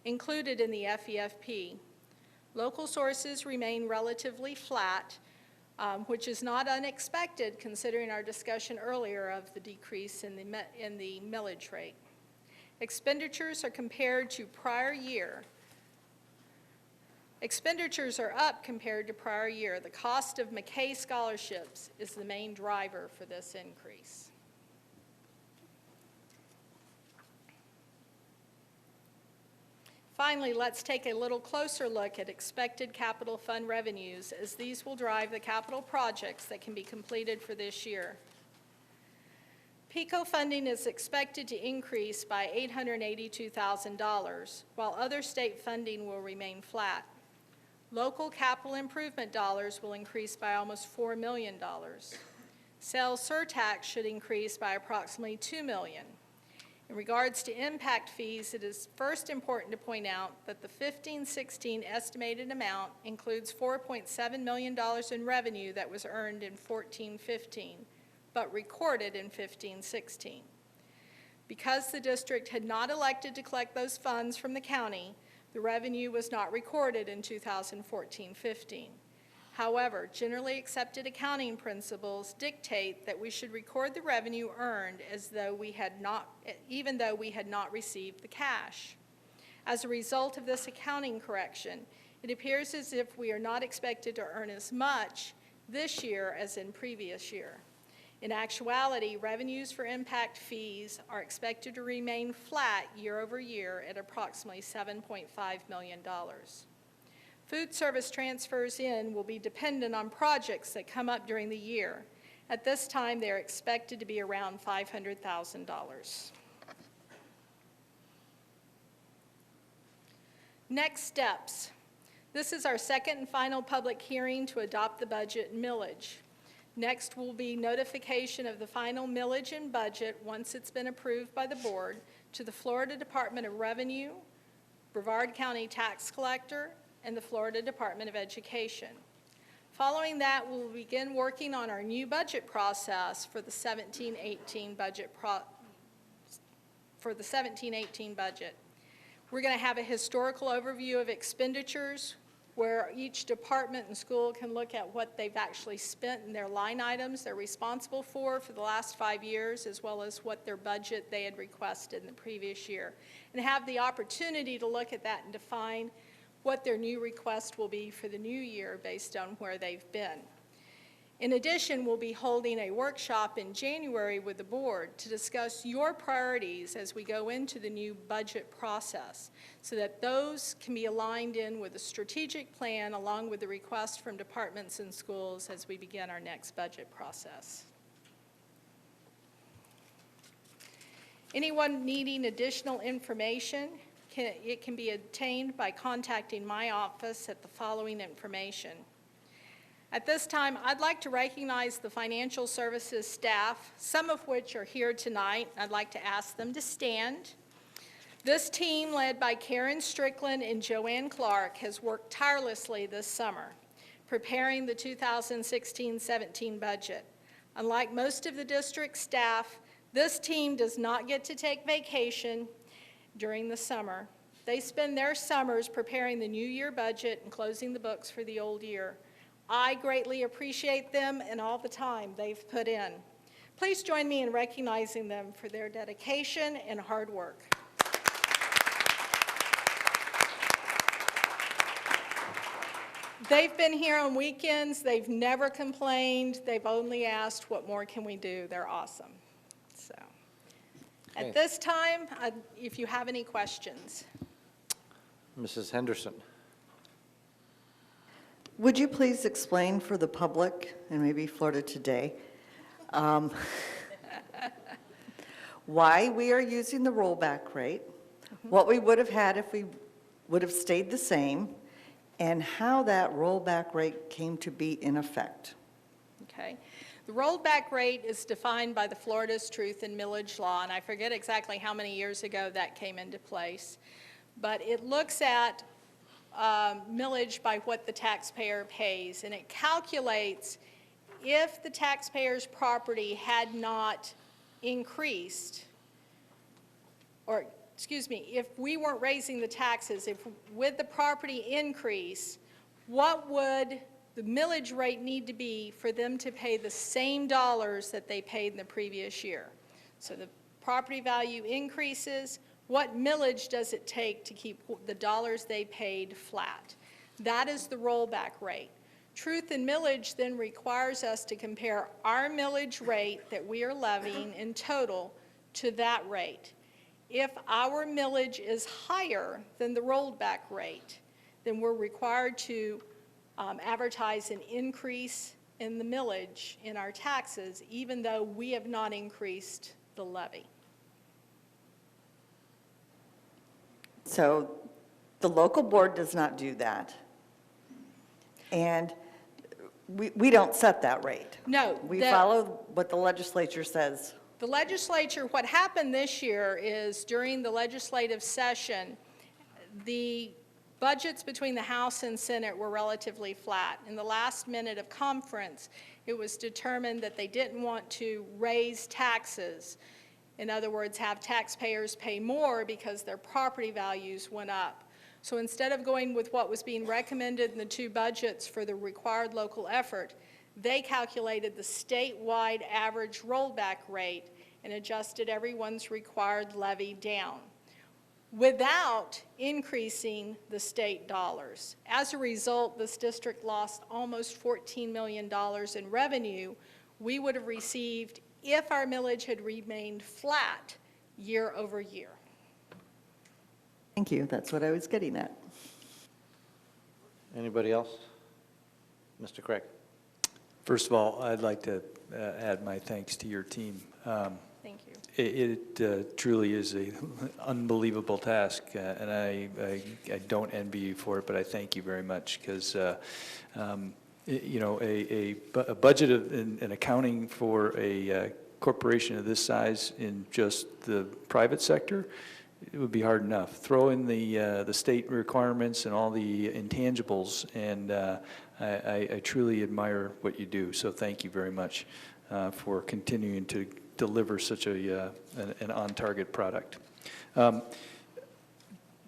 included in the FEFP. Local sources remain relatively flat, which is not unexpected considering our discussion earlier of the decrease in the millage rate. Expenditures are compared to prior year. Expenditures are up compared to prior year. The cost of McKay scholarships is the main driver for this increase. Finally, let's take a little closer look at expected capital fund revenues, as these will drive the capital projects that can be completed for this year. PICO funding is expected to increase by $882,000, while other state funding will remain flat. Local capital improvement dollars will increase by almost $4 million. Sales surtax should increase by approximately $2 million. In regards to impact fees, it is first important to point out that the 15-16 estimated amount includes $4.7 million in revenue that was earned in 14-15, but recorded in 15-16. Because the district had not elected to collect those funds from the county, the revenue was not recorded in 2014-15. However, generally accepted accounting principles dictate that we should record the revenue earned as though we had not, even though we had not received the cash. As a result of this accounting correction, it appears as if we are not expected to earn as much this year as in previous year. In actuality, revenues for impact fees are expected to remain flat year over year at approximately $7.5 million. Food service transfers in will be dependent on projects that come up during the year. At this time, they are expected to be around $500,000. Next steps. This is our second and final public hearing to adopt the budget and millage. Next will be notification of the final millage and budget once it's been approved by the board to the Florida Department of Revenue, Brevard County Tax Collector, and the Florida Department of Education. Following that, we'll begin working on our new budget process for the 17-18 budget. We're going to have a historical overview of expenditures where each department and school can look at what they've actually spent in their line items they're responsible for the last 5 years, as well as what their budget they had requested in the previous year, and have the opportunity to look at that and define what their new request will be for the new year based on where they've been. In addition, we'll be holding a workshop in January with the board to discuss your priorities as we go into the new budget process, so that those can be aligned in with a strategic plan along with the request from departments and schools as we begin our next budget process. Anyone needing additional information, it can be obtained by contacting my office at the following information. At this time, I'd like to recognize the financial services staff, some of which are here tonight. I'd like to ask them to stand. This team, led by Karen Strickland and Joanne Clark, has worked tirelessly this summer, preparing the 2016-17 budget. Unlike most of the district staff, this team does not get to take vacation during the summer. They spend their summers preparing the new year budget and closing the books for the old year. I greatly appreciate them and all the time they've put in. Please join me in recognizing them for their dedication and hard work. They've been here on weekends. They've never complained. They've only asked, what more can we do? They're awesome. So, Okay. at this time, if you have any questions. Mrs. Henderson. Would you please explain for the public, and maybe Florida Today, why we are using the rollback rate, what we would have had if we would have stayed the same, and how that rollback rate came to be in effect? Okay. The rollback rate is defined by the Florida's Truth and Millage Law, and I forget exactly how many years ago that came into place. But it looks at millage by what the taxpayer pays, and it calculates if the taxpayer's property had not increased, or excuse me, if we weren't raising the taxes, if with the property increase, what would the millage rate need to be for them to pay the same dollars that they paid in the previous year? So the property value increases. What millage does it take to keep the dollars they paid flat? That is the rollback rate. Truth and Millage then requires us to compare our millage rate that we are levying in total to that rate. If our millage is higher than the rolled back rate, then we're required to advertise an increase in the millage in our taxes, even though we have not increased the levy. So the local board does not do that. And we don't set that rate. No. We the- follow what the legislature says. The legislature, what happened this year is during the legislative session, the budgets between the House and Senate were relatively flat. In the last minute of conference, it was determined that they didn't want to raise taxes. In other words, have taxpayers pay more because their property values went up. So instead of going with what was being recommended in the two budgets for the required local effort, they calculated the statewide average rollback rate and adjusted everyone's required levy down without increasing the state dollars. As a result, this district lost almost $14 million in revenue we would have received if our millage had remained flat year over year. Thank you, that's what I was getting at. Anybody else? Mr. Craig? First of all, I'd like to add my thanks to your team. Thank you. It truly is an unbelievable task, and I don't envy you for it, but I thank you very much, because you know, a budget of an accounting for a corporation of this size in just the private sector, it would be hard enough. Throw in the state requirements and all the intangibles, and I truly admire what you do. So thank you very much for continuing to deliver such an on-target product.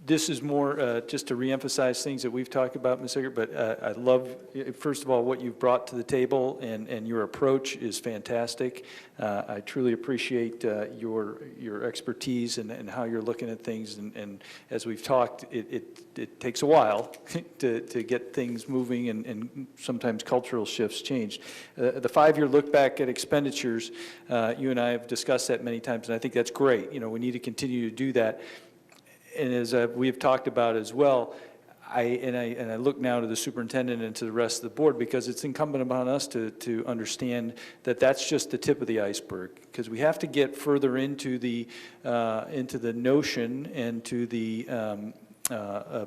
This is more just to reemphasize things that we've talked about, Ms. Eggert, but I love, first of all, what you've brought to the table, and your approach is fantastic. I truly appreciate your expertise and how you're looking at things, and as we've talked, it takes a while to get things moving, and sometimes cultural shifts change. The 5-year look back at expenditures, you and I have discussed that many times, and I think that's great. You know, we need to continue to do that. And as we've talked about as well, I look now to the superintendent and to the rest of the board, because it's incumbent upon us to understand that that's just the tip of the iceberg, because we have to get further into the notion and to the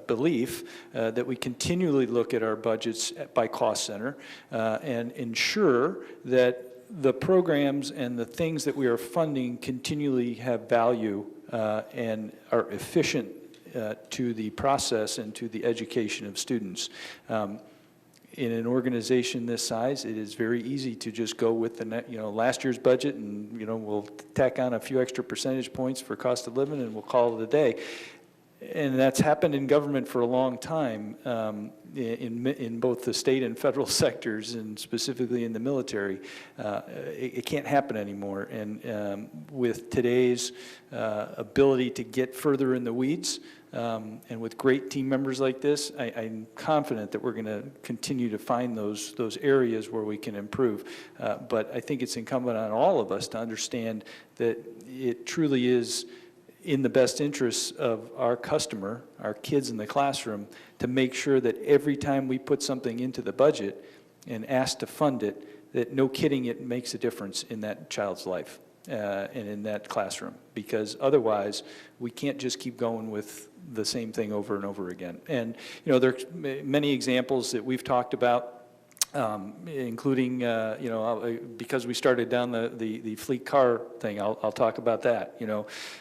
belief that we continually look at our budgets by cost center and ensure that the programs and the things that we are funding continually have value and are efficient to the process and to the education of students. In an organization this size, it is very easy to just go with the last year's budget, and we'll tack on a few extra percentage points for cost of living, and we'll call it a day. And that's happened in government for a long time, in both the state and federal sectors, and specifically in the military. It can't happen anymore. And with today's ability to get further in the weeds, and with great team members like this, I'm confident that we're going to continue to find those areas where we can improve. But I think it's incumbent on all of us to understand that it truly is in the best interests of our customer, our kids in the classroom, to make sure that every time we put something into the budget and ask to fund it, that no kidding, it makes a difference in that child's life and in that classroom. Because otherwise, we can't just keep going with the same thing over and over again. And there's many examples that we've talked about, including, because we started down the fleet car thing, I'll talk about that.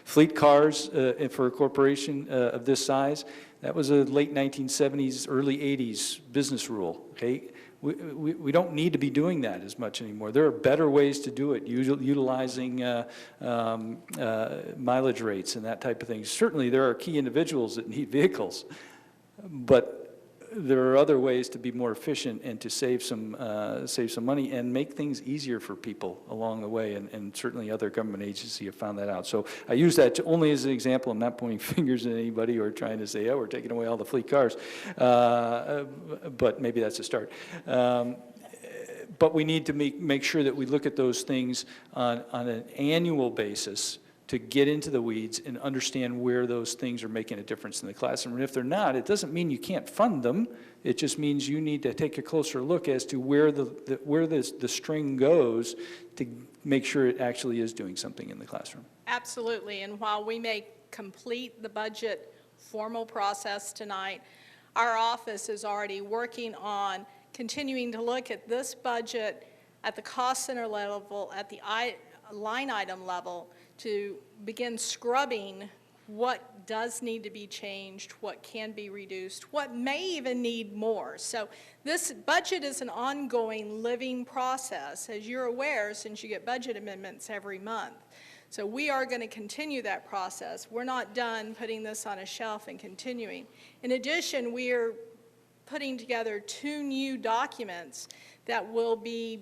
Fleet cars for a corporation of this size, that was a late 1970s, early 80s business rule, okay? We don't need to be doing that as much anymore. There are better ways to do it, utilizing mileage rates and that type of thing. Certainly, there are key individuals that need vehicles, but there are other ways to be more efficient and to save some money and make things easier for people along the way, and certainly other government agencies have found that out. So I use that only as an example. I'm not pointing fingers at anybody or trying to say, oh, we're taking away all the fleet cars, but maybe that's a start. But we need to make sure that we look at those things on an annual basis to get into the weeds and understand where those things are making a difference in the classroom. And if they're not, it doesn't mean you can't fund them. It just means you need to take a closer look as to where the string goes to make sure it actually is doing something in the classroom. Absolutely, and while we may complete the budget formal process tonight, our office is already working on continuing to look at this budget at the cost center level, at the line item level, to begin scrubbing what does need to be changed, what can be reduced, what may even need more. So this budget is an ongoing living process, as you're aware, since you get budget amendments every month. So we are going to continue that process. We're not done putting this on a shelf and continuing. In addition, we are putting together 2 new documents that will be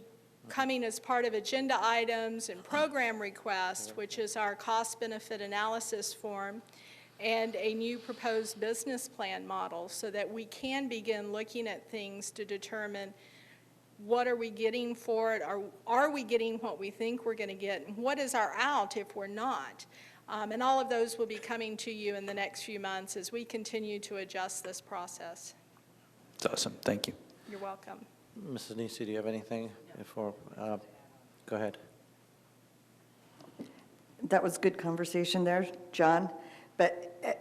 coming as part of agenda items and program requests, which is our cost-benefit analysis form and a new proposed business plan model, so that we can begin looking at things to determine what are we getting for it, are we getting what we think we're going to get, and what is our out if we're not. And all of those will be coming to you in the next few months as we continue to adjust this process. It's awesome. Thank you. You're welcome. Mrs. Nisi, do you have anything before? Go ahead. That was good conversation there, John.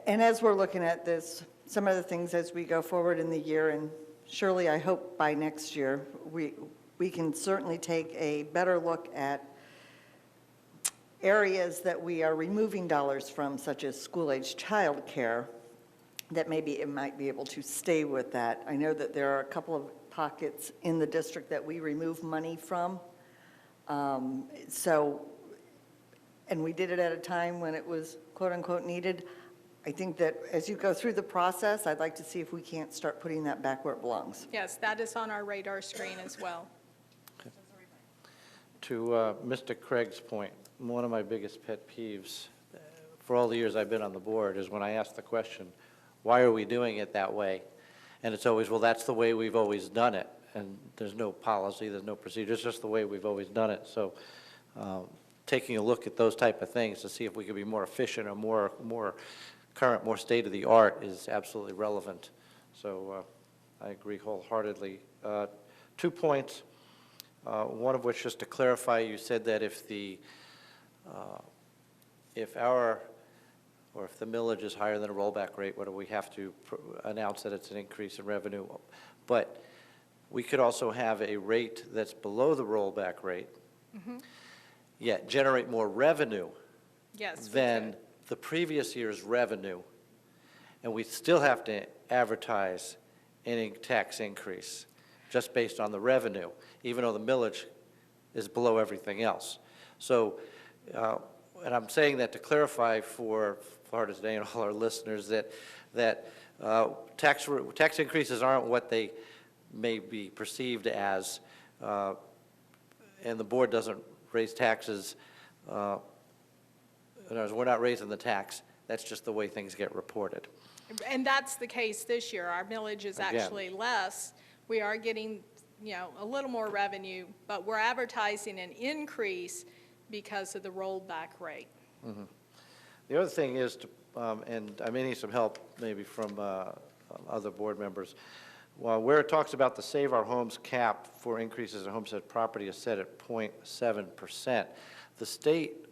And as we're looking at this, some of the things as we go forward in the year, and surely I hope by next year, we can certainly take a better look at areas that we are removing dollars from, such as school-age childcare, that maybe it might be able to stay with that. I know that there are a couple of pockets in the district that we remove money from. And we did it at a time when it was quote-unquote needed. I think that as you go through the process, I'd like to see if we can't start putting that back where it belongs. Yes, that is on our radar screen as well. To Mr. Craig's point, one of my biggest pet peeves for all the years I've been on the board is when I ask the question, why are we doing it that way? And it's always, well, that's the way we've always done it. And there's no policy, there's no procedure, it's just the way we've always done it. So taking a look at those type of things to see if we could be more efficient or more current, more state-of-the-art is absolutely relevant. So I agree wholeheartedly. 2 points, one of which, just to clarify, you said that if the millage is higher than a rollback rate, what do we have to announce that it's an increase in revenue? But we could also have a rate that's below the rollback rate, yet generate more revenue than the previous year's revenue, and we still have to advertise any tax increase just based on the revenue, even though the millage is below everything else. So, and I'm saying that to clarify for Florida Today and all our listeners that tax increases aren't what they may be perceived as, and the board doesn't raise taxes. In other words, we're not raising the tax. That's just the way things get reported. And that's the case this year. Our millage is actually less. We are getting, a little more revenue, but we're advertising an increase because of the rollback rate. Mm-hmm. The other thing is, and I may need some help maybe from other board members, where it talks about the Save Our Homes cap for increases in homestead property is set at 0.7%. The state,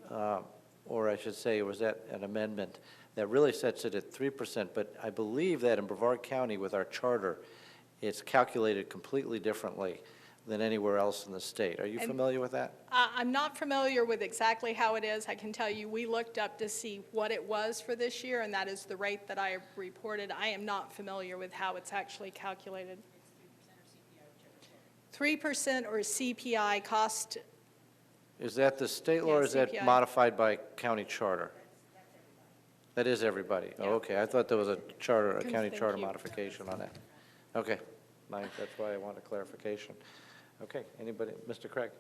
or I should say, was that an amendment that really sets it at 3%, but I believe that in Brevard County with our charter, it's calculated completely differently than anywhere else in the state. Are you familiar with that? I'm not familiar with exactly how it is. I can tell you we looked up to see what it was for this year, and that is the rate that I reported. I am not familiar with how it's actually calculated. 3% or CPI cost. Is that the state law, or is that CPI. modified by county charter? That is everybody. Yeah. Oh, okay. I thought there was a charter, a county Thank charter you. modification on that. Okay. That's why I wanted clarification. Okay. Anybody? Mr. Craig?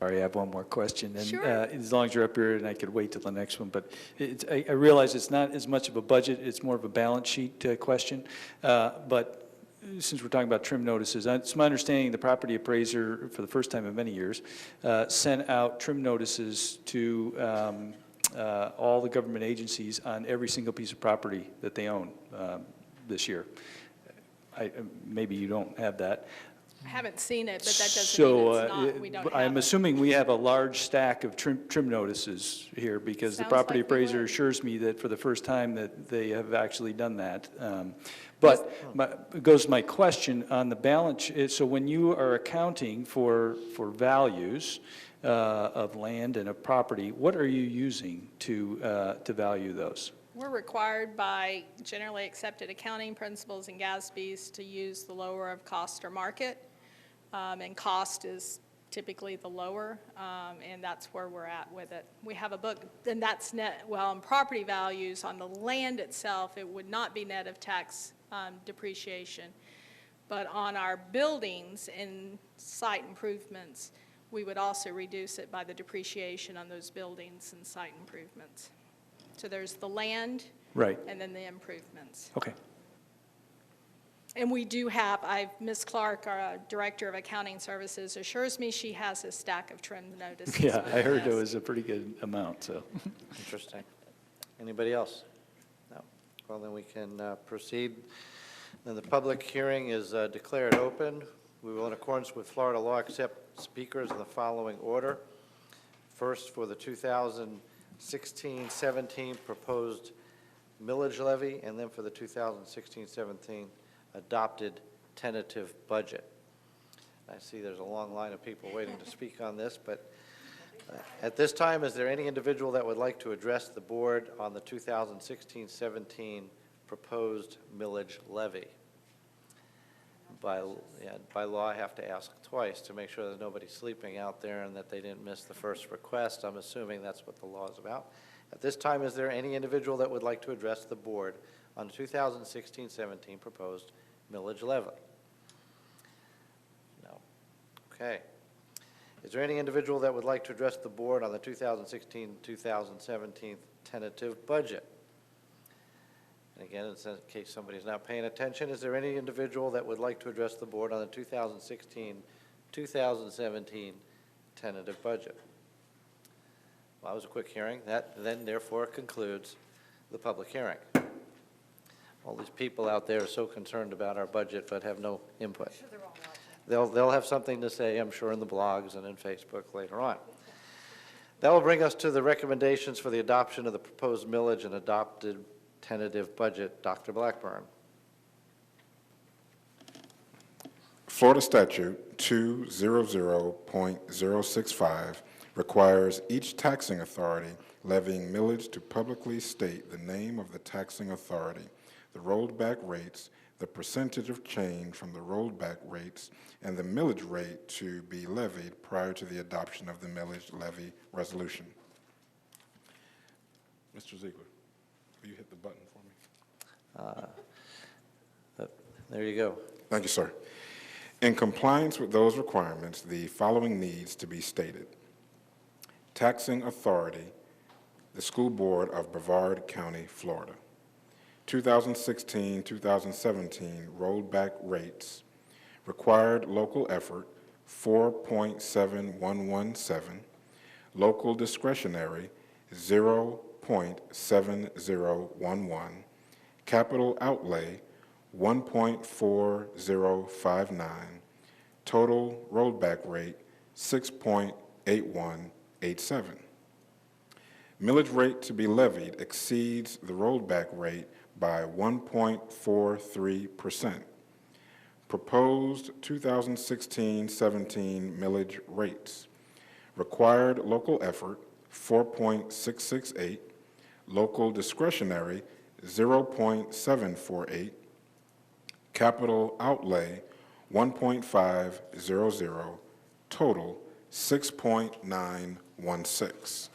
Sorry, I have one more question. And Sure. as long as you're up here, and I could wait till the next one, but I realize it's not as much of a budget, it's more of a balance sheet question. But since we're talking about trim notices, it's my understanding the property appraiser, for the first time in many years, sent out trim notices to all the government agencies on every single piece of property that they own this year. Maybe you don't have that. I haven't seen it, but that doesn't So, mean it's not, we don't have I'm it. assuming we have a large stack of trim notices here, because the Sounds property like we appraiser would. assures me that for the first time that they have actually done that. But goes my question on the balance, so when you are accounting for values of land and of property, what are you using to value those? We're required by generally accepted accounting principles and GASB's to use the lower of cost or market. And cost is typically the lower, and that's where we're at with it. We have a book, and that's net, well, on property values, on the land itself, it would not be net of tax depreciation. But on our buildings and site improvements, we would also reduce it by the depreciation on those buildings and site improvements. So there's the land. Right. And then the improvements. Okay. And we do have, Ms. Clark, our Director of Accounting Services, assures me she has a stack of trim notices. Yeah, with I heard us. it was a pretty good amount, so. Interesting. Anybody else? No. Well, then we can proceed. Then the public hearing is declared open. We will, in accordance with Florida law, accept speakers in the following order. First, for the 2016-17 proposed millage levy, and then for the 2016-17 adopted tentative budget. I see there's a long line of people waiting to speak on this, but at this time, is there any individual that would like to address the board on the 2016-17 proposed millage levy? By law, I have to ask twice to make sure that nobody's sleeping out there and that they didn't miss the first request. I'm assuming that's what the law is about. At this time, is there any individual that would like to address the board on the 2016-17 proposed millage levy? No. Okay. Is there any individual that would like to address the board on the 2016-2017 tentative budget? And again, in case somebody's not paying attention, is there any individual that would like to address the board on the 2016-2017 tentative budget? Well, that was a quick hearing. That then therefore concludes the public hearing. All these people out there are so concerned about our budget but have no input. They'll have something to say, I'm sure, in the blogs and in Facebook later on. That will bring us to the recommendations for the adoption of the proposed millage and adopted tentative budget. Dr. Blackburn. Florida Statute 200.065 requires each taxing authority levying millage to publicly state the name of the taxing authority, the rolled back rates, the percentage of change from the rolled back rates, and the millage rate to be levied prior to the adoption of the millage levy resolution. Mr. Ziegler, will you hit the button for me? There you go. Thank you, sir. In compliance with those requirements, the following needs to be stated. Taxing authority, the School Board of Brevard County, Florida. 2016-2017 rolled back rates. Required local effort, 4.7117. Local discretionary, 0.7011. Capital outlay, 1.4059. Total rollback rate, 6.8187. Millage rate to be levied exceeds the rollback rate by 1.43%. Proposed 2016-17 millage rates. Required local effort, 4.668. Local discretionary, 0.748. Capital outlay, 1.500. Total, 6.916.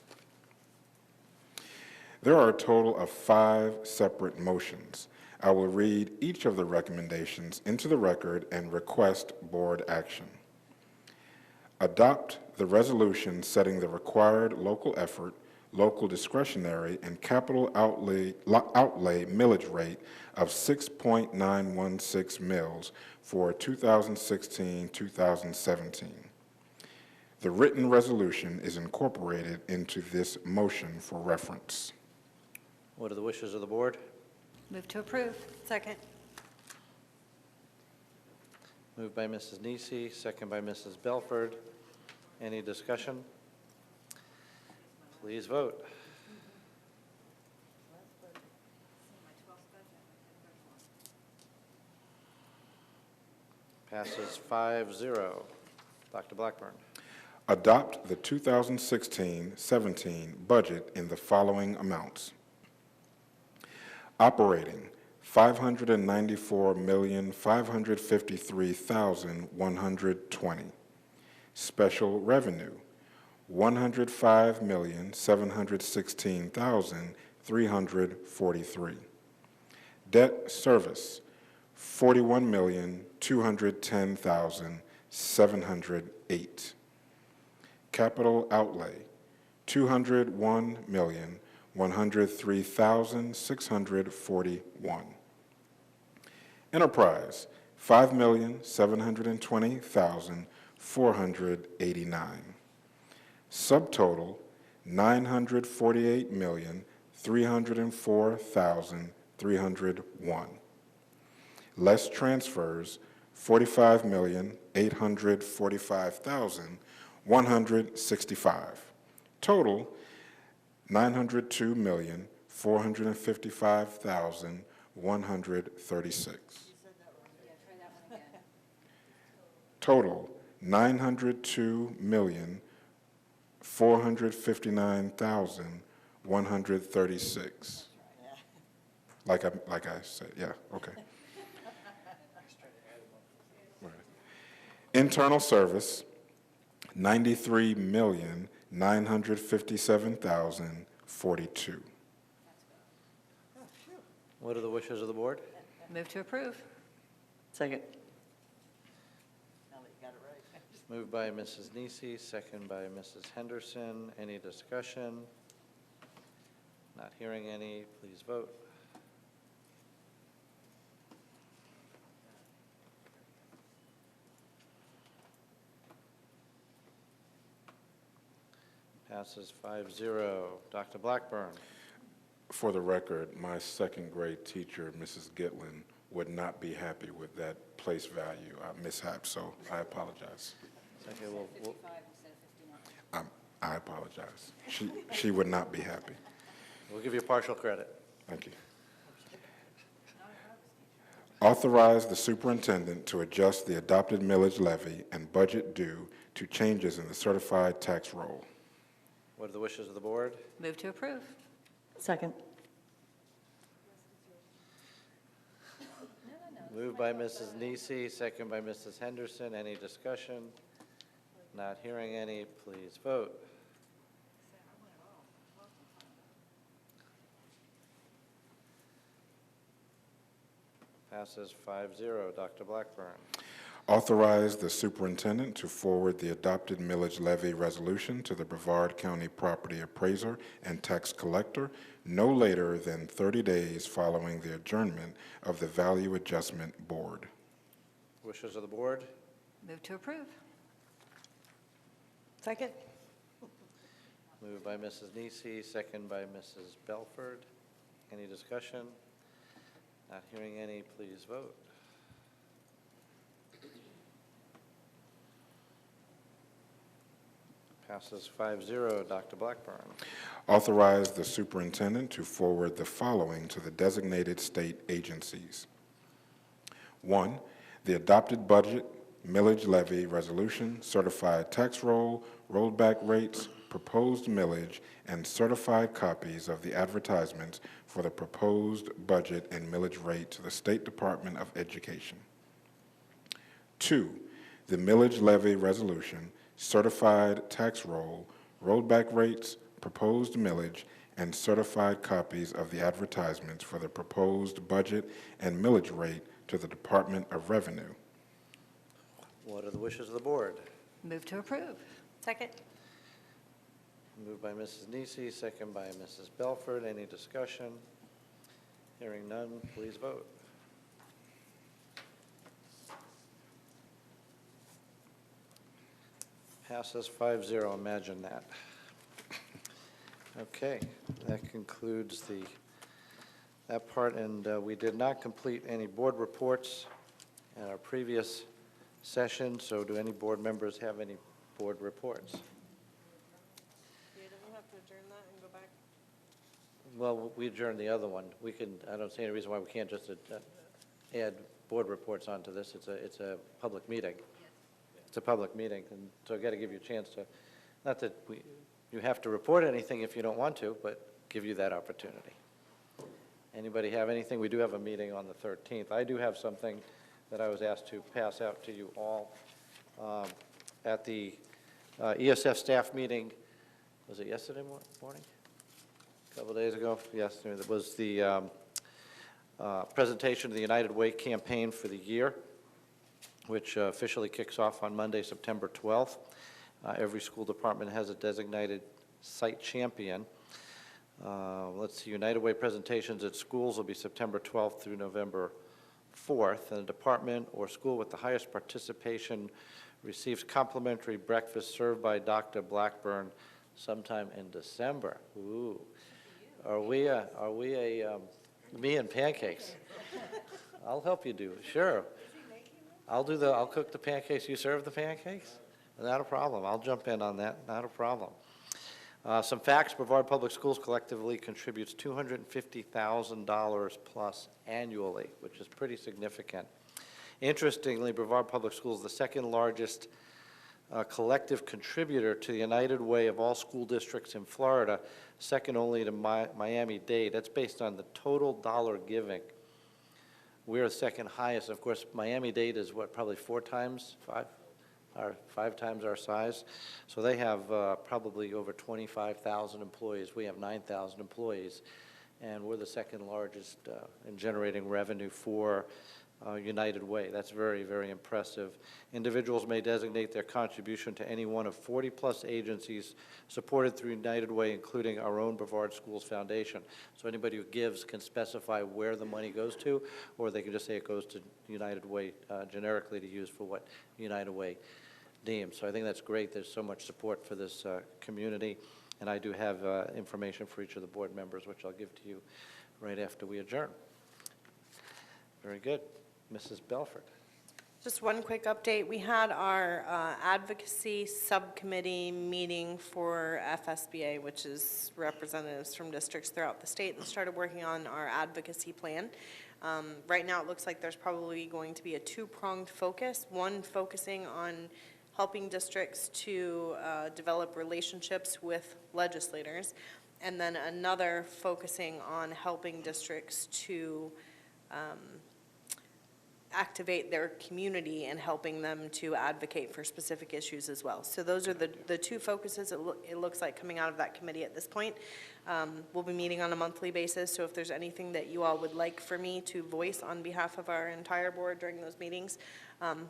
There are a total of 5 separate motions. I will read each of the recommendations into the record and request board action. Adopt the resolution setting the required local effort, local discretionary, and capital outlay millage rate of 6.916 mills for 2016-2017. The written resolution is incorporated into this motion for reference. What are the wishes of the board? Move to approve. Second. Moved by Mrs. Nisi, second by Mrs. Belford. Any discussion? Please vote. Passes 5-0. Dr. Blackburn. Adopt the 2016-17 budget in the following amounts. Operating, $594,553,120. Special revenue, $105,716,343. Debt service, $41,210,708. Capital outlay, $201,103,641. Enterprise, $5,720,489. Subtotal, $948,304,301. Less transfers, $45,845,165. Total, $902,455,136. Total, $902,459,136. Like I said, yeah, okay. Right. Internal service, $93,957,042. What are the wishes of the board? Move to approve. Second. Moved by Mrs. Nisi, second by Mrs. Henderson. Any discussion? Not hearing any, please vote. Passes 5-0. Dr. Blackburn. For the record, my second grade teacher, Mrs. Gitlin, would not be happy with that place value mishap, so I apologize. Okay, I apologize. She would not be happy. we'll give you partial credit. Thank you. Authorize the superintendent to adjust the adopted millage levy and budget due to changes in the certified tax roll. What are the wishes of the board? Move to approve. Second. Moved by Mrs. Nisi, second by Mrs. Henderson. Any discussion? Not hearing any, please vote. Passes 5-0. Dr. Blackburn. Authorize the superintendent to forward the adopted millage levy resolution to the Brevard County Property Appraiser and Tax Collector no later than 30 days following the adjournment of the Value Adjustment Board. Wishes of the board? Move to approve. Second. Moved by Mrs. Nisi, second by Mrs. Belford. Any discussion? Not hearing any, please vote. Passes 5-0. Dr. Blackburn. Authorize the superintendent to forward the following to the designated state agencies. 1, the adopted budget, millage levy resolution, certified tax roll, rollback rates, proposed millage, and certified copies of the advertisements for the proposed budget and millage rate to the State Department of Education. 2, the millage levy resolution, certified tax roll, rollback rates, proposed millage, and certified copies of the advertisements for the proposed budget and millage rate to the Department of Revenue. What are the wishes of the board? Move to approve. Second. Moved by Mrs. Nisi, second by Mrs. Belford. Any discussion? Hearing none, please vote. Passes 5-0, imagine that. Okay, that concludes that part, and we did not complete any board reports at our previous session, so do any board members have any board reports? Yeah, don't we have to adjourn that and go back? Well, we adjourned the other one. We can, I don't see any reason why we can't just add board reports onto this. It's a public meeting. It's a public meeting, and so I've got to give you a chance to, not that you have to report anything if you don't want to, but give you that opportunity. Anybody have anything? We do have a meeting on the 13th. I do have something that I was asked to pass out to you all. At the ESF staff meeting, was it yesterday morning? A couple of days ago? Yes, it was the presentation of the United Way campaign for the year, which officially kicks off on Monday, September 12th. Every school department has a designated site champion. Let's see, United Way presentations at schools will be September 12th through November 4th, and a department or school with the highest participation receives complimentary breakfast served by Dr. Blackburn sometime in December. Ooh. Are we me and pancakes? I'll help you do, sure. I'll cook the pancakes, you serve the pancakes? Not a problem, I'll jump in on that, not a problem. Some facts: Brevard Public Schools collectively contributes $250,000 plus annually, which is pretty significant. Interestingly, Brevard Public Schools is the second largest collective contributor to the United Way of all school districts in Florida, second only to Miami-Dade. That's based on the total dollar giving. We're the second highest. Of course, Miami-Dade is what, probably five times our size. So they have probably over 25,000 employees. We have 9,000 employees, and we're the second largest in generating revenue for United Way. That's very, very impressive. Individuals may designate their contribution to any one of 40-plus agencies supported through United Way, including our own Brevard Schools Foundation. So anybody who gives can specify where the money goes to, or they can just say it goes to United Way generically to use for what United Way deems. So I think that's great. There's so much support for this community, and I do have information for each of the board members, which I'll give to you right after we adjourn. Very good. Mrs. Belford. Just one quick update. We had our advocacy subcommittee meeting for FSBA, which is representatives from districts throughout the state, and started working on our advocacy plan. Right now, it looks like there's probably going to be a two-pronged focus, one focusing on helping districts to develop relationships with legislators, and then another focusing on helping districts to activate their community and helping them to advocate for specific issues as well. So those are the two focuses it looks like coming out of that committee at this point. We'll be meeting on a monthly basis, so if there's anything that you all would like for me to voice on behalf of our entire board during those meetings,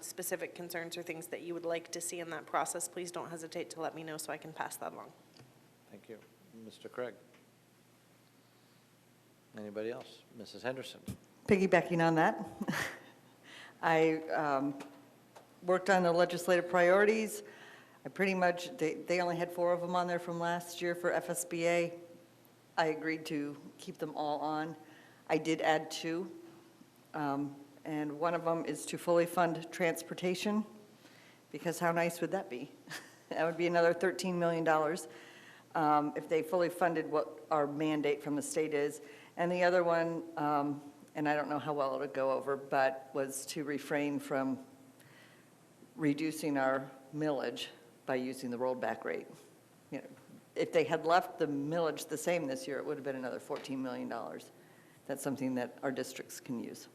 specific concerns or things that you would like to see in that process, please don't hesitate to let me know so I can pass that along. Thank you. Mr. Craig. Anybody else? Mrs. Henderson. Piggybacking on that, I worked on the legislative priorities. I pretty much, they only had 4 of them on there from last year for FSBA. I agreed to keep them all on. I did add 2, and one of them is to fully fund transportation, because how nice would that be? That would be another $13 million if they fully funded what our mandate from the state is. And the other one, and I don't know how well it'll go over, but was to refrain from reducing our millage by using the rollback rate. You know, if they had left the millage the same this year, it would have been another $14 million. That's something that our districts can use.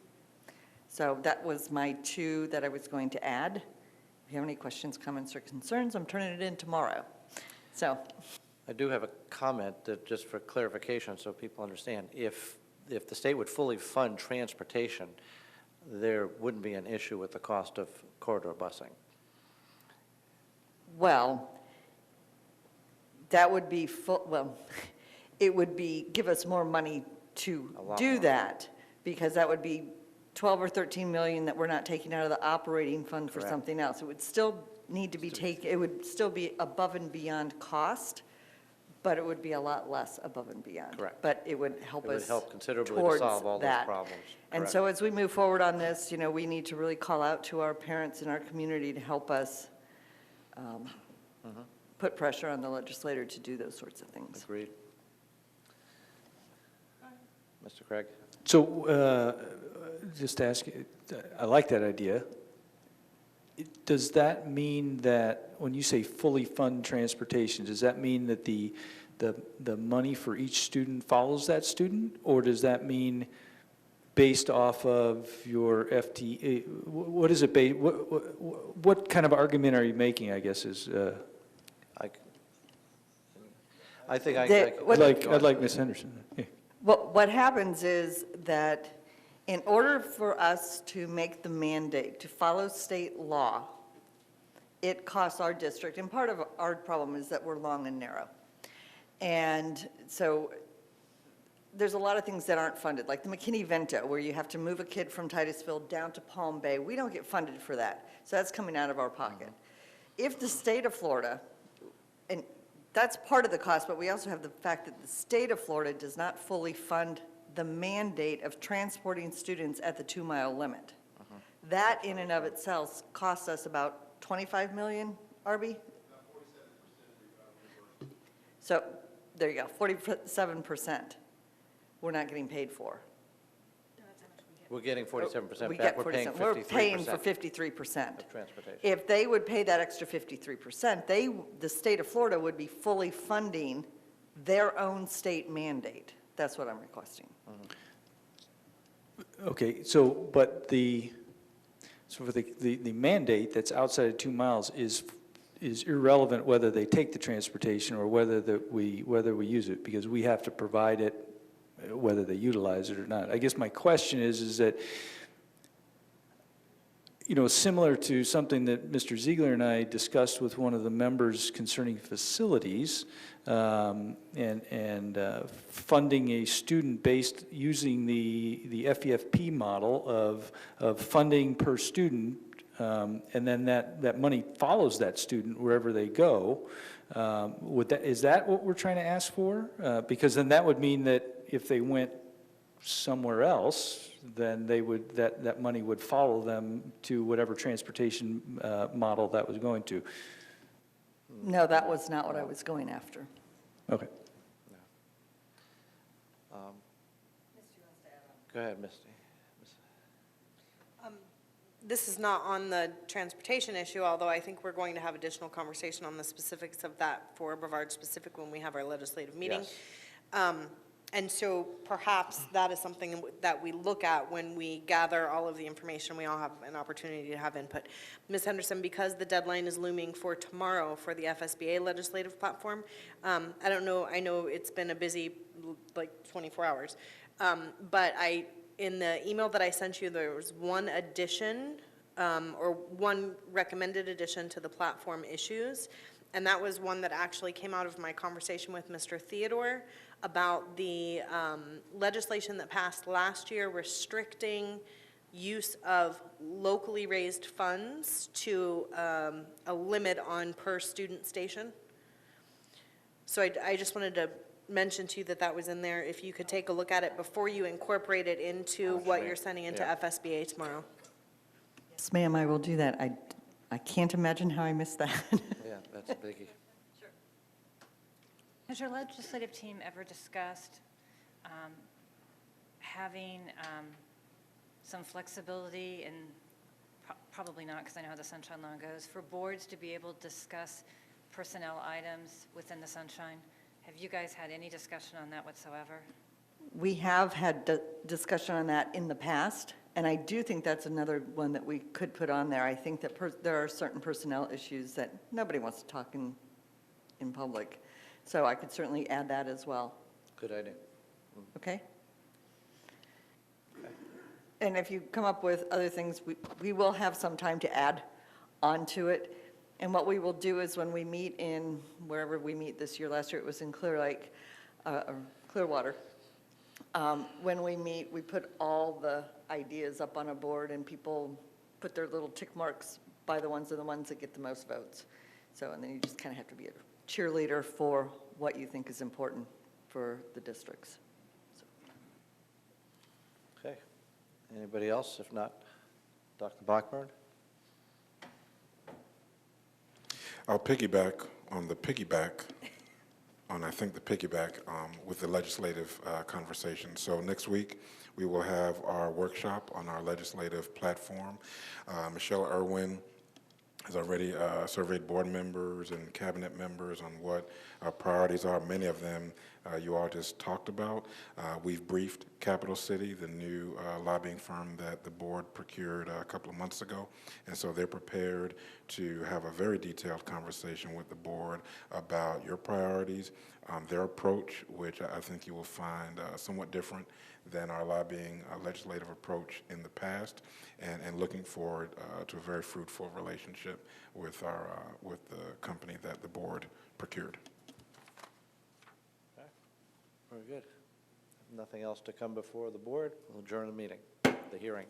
So that was my 2 that I was going to add. If you have any questions, comments, or concerns, I'm turning it in tomorrow. So I do have a comment that, just for clarification so people understand. If the state would fully fund transportation, there wouldn't be an issue with the cost of corridor busing. well, that would be it would be, give us more money to do that, because that would be 12 or 13 million that we're not taking out of the operating fund for Correct. something else. It would still need to be taken, it would still be above and beyond cost, but it would be a lot less above and beyond. Correct. But it would help It would us help considerably to towards solve all those that. problems. And Correct. so as we move forward on this, we need to really call out to our parents in our community to help us put pressure on the legislator to do those sorts of things. Agreed. Mr. Craig? So, just to ask you, I like that idea. Does that mean that, when you say fully fund transportation, does that mean that the money for each student follows that student? Or does that mean based off of your FTE? What is it, what kind of argument are you making, I guess, is, I think I. They- what- I'd like Ms. Henderson. Yeah. What happens is that in order for us to make the mandate to follow state law, it costs our district, and part of our problem is that we're long and narrow. And so there's a lot of things that aren't funded, like the McKinney-Vento, where you have to move a kid from Titusville down to Palm Bay. We don't get funded for that, so that's coming out of our pocket. If the state of Florida, and that's part of the cost, but we also have the fact that the state of Florida does not fully fund the mandate of transporting students at the 2-mile limit. That in and of itself costs us about 25 million, Arby? So, there you go, 47% we're not getting paid for. We're getting 47% We back, get we're paying 53%. 47%. We're paying for 53%. Of transportation. If they would pay that extra 53%, the state of Florida would be fully funding their own state mandate. That's what I'm requesting. Okay, so, but so for the mandate that's outside of 2 miles is irrelevant whether they take the transportation or whether we use it, because we have to provide it whether they utilize it or not. I guess my question is that, similar to something that Mr. Ziegler and I discussed with one of the members concerning facilities, and funding a student based using the FEFP model of funding per student, and then that money follows that student wherever they go. Is that what we're trying to ask for? Because then that would mean that if they went somewhere else, then that money would follow them to whatever transportation model that was going to. No, that was not what I was going after. Okay. Go ahead, Misty. This is not on the transportation issue, although I think we're going to have additional conversation on the specifics of that for Brevard specific when we have our legislative meeting. Yes. And so perhaps that is something that we look at when we gather all of the information. We all have an opportunity to have input. Ms. Henderson, because the deadline is looming for tomorrow for the FSBA legislative platform, I don't know, I know it's been a busy, 24 hours, but in the email that I sent you, there was one addition, or one recommended addition to the platform issues, and that was one that actually came out of my conversation with Mr. Theodore about the legislation that passed last year restricting use of locally raised funds to a limit on per student station. So I just wanted to mention to you that was in there. If you could take a look at it before you incorporate it into what you're sending into Yeah. FSBA tomorrow. Yes, ma'am, I will do that. I can't imagine how I missed that. Yeah, that's a biggie. Has your legislative team ever discussed having some flexibility, and probably not because I know how the Sunshine Law goes, for boards to be able to discuss personnel items within the Sunshine? Have you guys had any discussion on that whatsoever? We have had discussion on that in the past, and I do think that's another one that we could put on there. I think that there are certain personnel issues that nobody wants to talk in public. So I could certainly add that as well, Good idea. okay? And if you come up with other things, we will have some time to add onto it. And what we will do is when we meet in, wherever we meet this year, last year it was in Clear Lake, or Clearwater. When we meet, we put all the ideas up on a board and people put their little tick marks by the ones that get the most votes. So, and then you just kind of have to be a cheerleader for what you think is important for the districts. Okay. Anybody else? If not, Dr. Blackburn? I'll piggyback on the piggyback with the legislative conversation. So next week, we will have our workshop on our legislative platform. Michelle Irwin has already surveyed board members and cabinet members on what our priorities are. Many of them you all just talked about. We've briefed Capital City, the new lobbying firm that the board procured a couple of months ago, and so they're prepared to have a very detailed conversation with the board about your priorities, their approach, which I think you will find somewhat different than our lobbying legislative approach in the past, and looking forward to a very fruitful relationship with the company that the board procured. Okay. Very good. Nothing else to come before the board. We'll adjourn the meeting, the hearing.